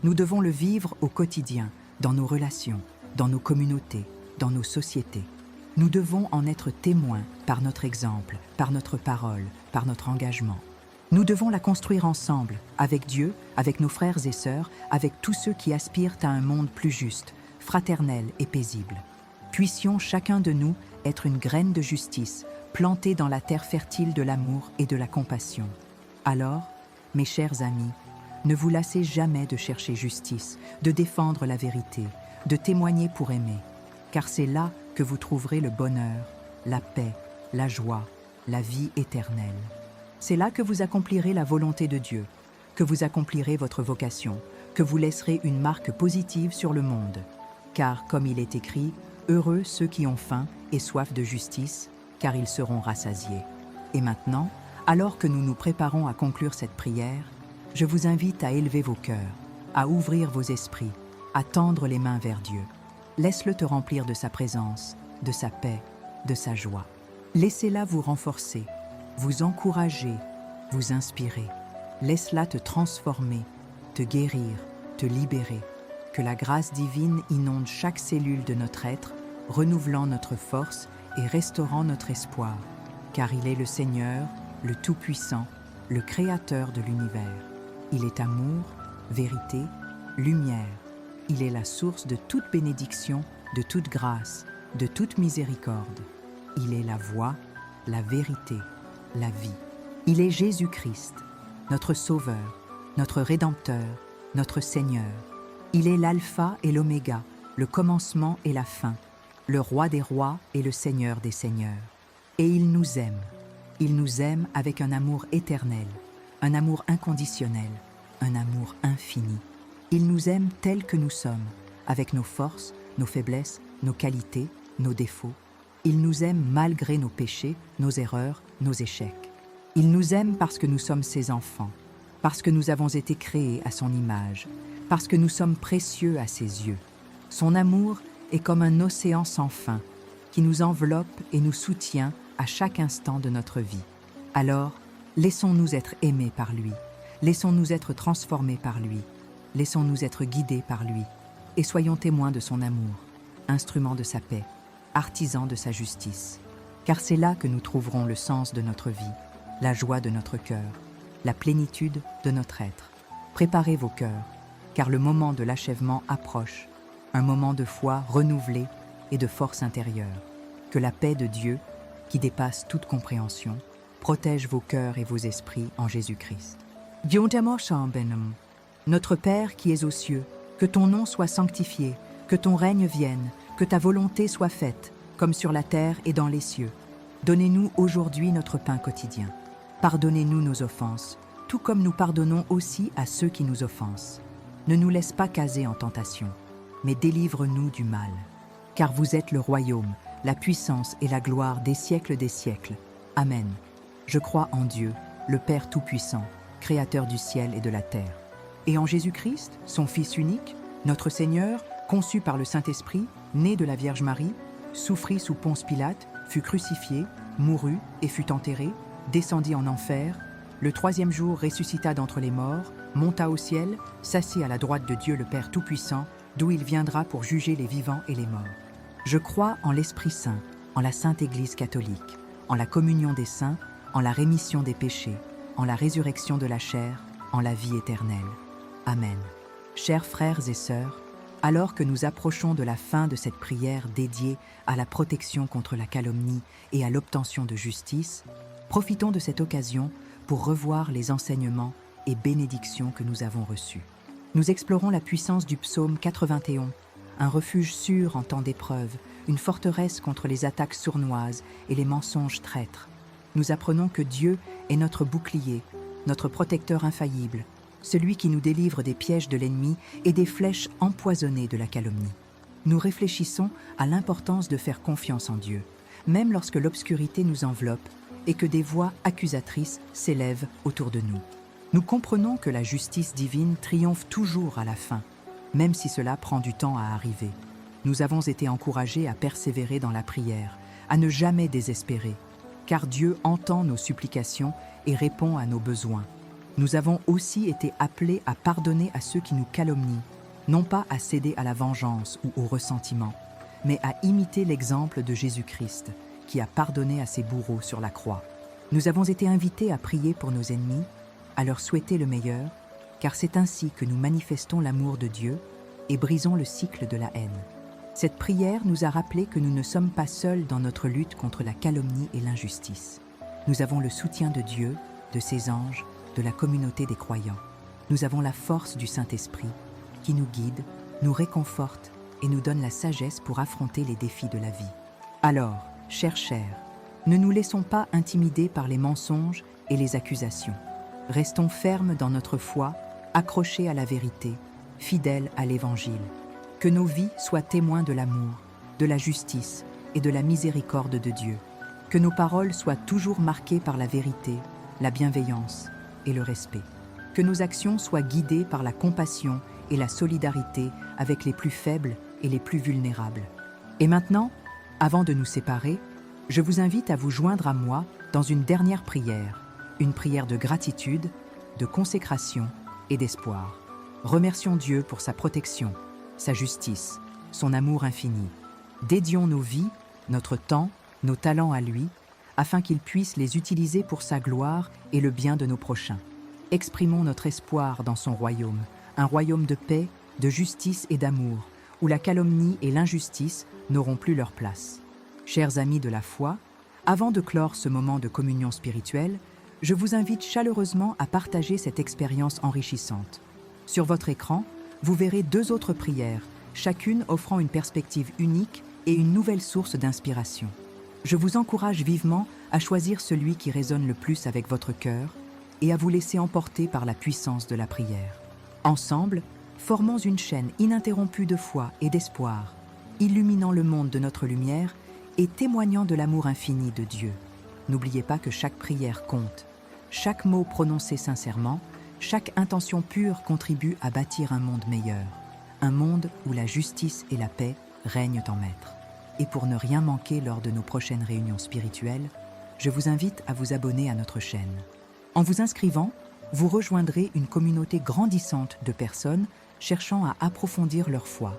Nous devons le vivre au quotidien, dans nos relations, dans nos communautés, dans nos sociétés. Nous devons en être témoins par notre exemple, par notre parole, par notre engagement. Nous devons la construire ensemble, avec Dieu, avec nos frères et sœurs, avec tous ceux qui aspirent à un monde plus juste, fraternel et paisible. Puissions chacun de nous être une graine de justice, plantée dans la terre fertile de l'amour et de la compassion. Alors, mes chers amis, ne vous lassez jamais de chercher justice, de défendre la vérité, de témoigner pour aimer, car c'est là que vous trouverez le bonheur, la paix, la joie, la vie éternelle. C'est là que vous accomplirez la volonté de Dieu, que vous accomplirez votre vocation, que vous laisserez une marque positive sur le monde. Car, comme il est écrit, heureux ceux qui ont faim et soif de justice, car ils seront rassasiés. Et maintenant, alors que nous nous préparons à conclure cette prière, je vous invite à élever vos cœurs, à ouvrir vos esprits, à tendre les mains vers Dieu. Laisse-le te remplir de sa présence, de sa paix, de sa joie. Laissez-la vous renforcer, vous encourager, vous inspirer. Laisse-la te transformer, te guérir, te libérer. Que la grâce divine inonde chaque cellule de notre être, renouvelant notre force et restaurant notre espoir. Car il est le Seigneur, le Tout-Puissant, le Créateur de l'univers. Il est amour, vérité, lumière. Il est la source de toute bénédiction, de toute grâce, de toute miséricorde. Il est la voie, la vérité, la vie. Il est Jésus-Christ, notre Sauveur, notre Rédempteur, notre Seigneur. Il est l'alpha et l'oméga, le commencement et la fin, le roi des rois et le Seigneur des seigneurs. Et il nous aime. Il nous aime avec un amour éternel, un amour inconditionnel, un amour infini. Il nous aime tels que nous sommes, avec nos forces, nos faiblesses, nos qualités, nos défauts. Il nous aime malgré nos péchés, nos erreurs, nos échecs. Il nous aime parce que nous sommes ses enfants, parce que nous avons été créés à son image, parce que nous sommes précieux à ses yeux. Son amour est comme un océan sans fin, qui nous enveloppe et nous soutient à chaque instant de notre vie. Alors, laissons-nous être aimés par lui, laissons-nous être transformés par lui, laissons-nous être guidés par lui, et soyons témoins de son amour, instruments de sa paix, artisans de sa justice. Car c'est là que nous trouverons le sens de notre vie, la joie de notre cœur, la plénitude de notre être. Préparez vos cœurs, car le moment de l'achèvement approche, un moment de foi renouvelée et de force intérieure. Que la paix de Dieu, qui dépasse toute compréhension, protège vos cœurs et vos esprits en Jésus-Christ. Notre Père qui es aux cieux, que ton nom soit sanctifié, que ton règne vienne, que ta volonté soit faite, comme sur la terre et dans les cieux. Donnez-nous aujourd'hui notre pain quotidien. Pardonnez-nous nos offenses, tout comme nous pardonnons aussi à ceux qui nous offensent. Ne nous laisse pas caser en tentation, mais délivre-nous du mal. Car vous êtes le royaume, la puissance et la gloire des siècles. Amen. Je crois en Dieu, le Père Tout-Puissant, Créateur du ciel et de la terre. Et en Jésus-Christ, son Fils unique, notre Seigneur, conçu par le Saint-Esprit, né de la Vierge Marie, souffrit sous Ponce Pilate, fut crucifié, mourut et fut enterré, descendit en enfer, le troisième jour ressuscita d'entre les morts, monta au ciel, s'assit à la droite de Dieu le Père Tout-Puissant, d'où il viendra pour juger les vivants et les morts. Je crois en l'Esprit Saint, en la Sainte Église catholique, en la communion des saints, en la rémission des péchés, en la résurrection de la chair, en la vie éternelle. Amen. Chers frères et sœurs, alors que nous approchons de la fin de cette prière dédiée à la protection contre la calomnie et à l'obtention de justice, profitons de cette occasion pour revoir les enseignements et bénédictions que nous avons reçus. Nous explorons la puissance du psaume 81, un refuge sûr en temps d'épreuve, une forteresse contre les attaques sournoises et les mensonges traîtres. Nous apprenons que Dieu est notre bouclier, notre protecteur infaillible, celui qui nous délivre des pièges de l'ennemi et des flèches empoisonnées de la calomnie. Nous réfléchissons à l'importance de faire confiance en Dieu, même lorsque l'obscurité nous enveloppe et que des voix accusatrices s'élèvent autour de nous. Nous comprenons que la justice divine triomphe toujours à la fin, même si cela prend du temps à arriver. Nous avons été encouragés à persévérer dans la prière, à ne jamais désespérer, car Dieu entend nos supplications et répond à nos besoins. Nous avons aussi été appelés à pardonner à ceux qui nous calomnient, non pas à céder à la vengeance ou au ressentiment, mais à imiter l'exemple de Jésus-Christ, qui a pardonné à ses bourreaux sur la croix. Nous avons été invités à prier pour nos ennemis, à leur souhaiter le meilleur, car c'est ainsi que nous manifestons l'amour de Dieu et brisons le cycle de la haine. Cette prière nous a rappelé que nous ne sommes pas seuls dans notre lutte contre la calomnie et l'injustice. Nous avons le soutien de Dieu, de ses anges, de la communauté des croyants. Nous avons la force du Saint-Esprit qui nous guide, nous réconforte et nous donne la sagesse pour affronter les défis de la vie. Alors, chers, ne nous laissons pas intimider par les mensonges et les accusations. Restons fermes dans notre foi, accrochés à la vérité, fidèles à l'Évangile. Que nos vies soient témoins de l'amour, de la justice et de la miséricorde de Dieu. Que nos paroles soient toujours marquées par la vérité, la bienveillance et le respect. Que nos actions soient guidées par la compassion et la solidarité avec les plus faibles et les plus vulnérables. Et maintenant, avant de nous séparer, je vous invite à vous joindre à moi dans une dernière prière, une prière de gratitude, de consécration et d'espoir. Remercions Dieu pour sa protection, sa justice, son amour infini. Dédions nos vies, notre temps, nos talents à lui, afin qu'il puisse les utiliser pour sa gloire et le bien de nos prochains. Exprimons notre espoir dans son royaume, un royaume de paix, de justice et d'amour, où la calomnie et l'injustice n'auront plus leur place. Chers amis de la foi, avant de clore ce moment de communion spirituelle, je vous invite chaleureusement à partager cette expérience enrichissante. Sur votre écran, vous verrez 2 autres prières, chacune offrant une perspective unique et une nouvelle source d'inspiration. Je vous encourage vivement à choisir celui qui résonne le plus avec votre cœur et à vous laisser emporter par la puissance de la prière. Ensemble, formons une chaîne ininterrompue de foi et d'espoir, illuminant le monde de notre lumière et témoignant de l'amour infini de Dieu. N'oubliez pas que chaque prière compte. Chaque mot prononcé sincèrement, chaque intention pure contribue à bâtir un monde meilleur, un monde où la justice et la paix règnent en maître. Et pour ne rien manquer lors de nos prochaines réunions spirituelles, je vous invite à vous abonner à notre chaîne. En vous inscrivant, vous rejoindrez une communauté grandissante de personnes cherchant à approfondir leur foi,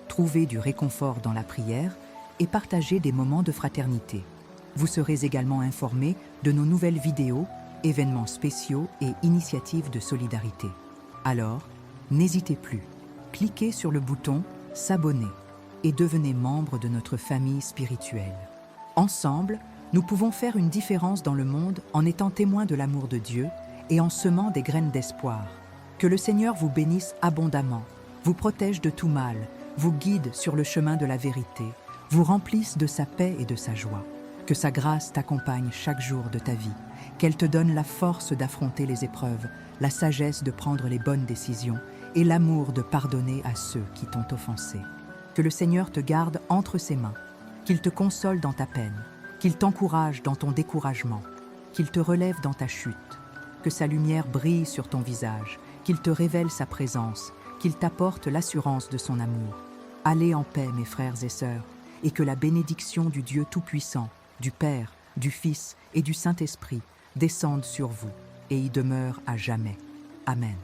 trouver du réconfort dans la prière et partager des moments de fraternité. Vous serez également informés de nos nouvelles vidéos, événements spéciaux et initiatives de solidarité. Alors, n'hésitez plus, cliquez sur le bouton « S'abonner » et devenez membre de notre famille spirituelle. Ensemble, nous pouvons faire une différence dans le monde en étant témoins de l'amour de Dieu et en semant des graines d'espoir. Que le Seigneur vous bénisse abondamment, vous protège de tout mal, vous guide sur le chemin de la vérité, vous remplisse de sa paix et de sa joie. Que sa grâce t'accompagne chaque jour de ta vie, qu'elle te donne la force d'affronter les épreuves, la sagesse de prendre les bonnes décisions et l'amour de pardonner à ceux qui t'ont offensé. Que le Seigneur te garde entre ses mains, qu'il te console dans ta peine, qu'il t'encourage dans ton découragement, qu'il te relève dans ta chute, que sa lumière brille sur ton visage, qu'il te révèle sa présence, qu'il t'apporte l'assurance de son amour. Allez en paix, mes frères et sœurs, et que la bénédiction du Dieu Tout-Puissant, du Père, du Fils et du Saint-Esprit descende sur vous et y demeure à jamais. Amen.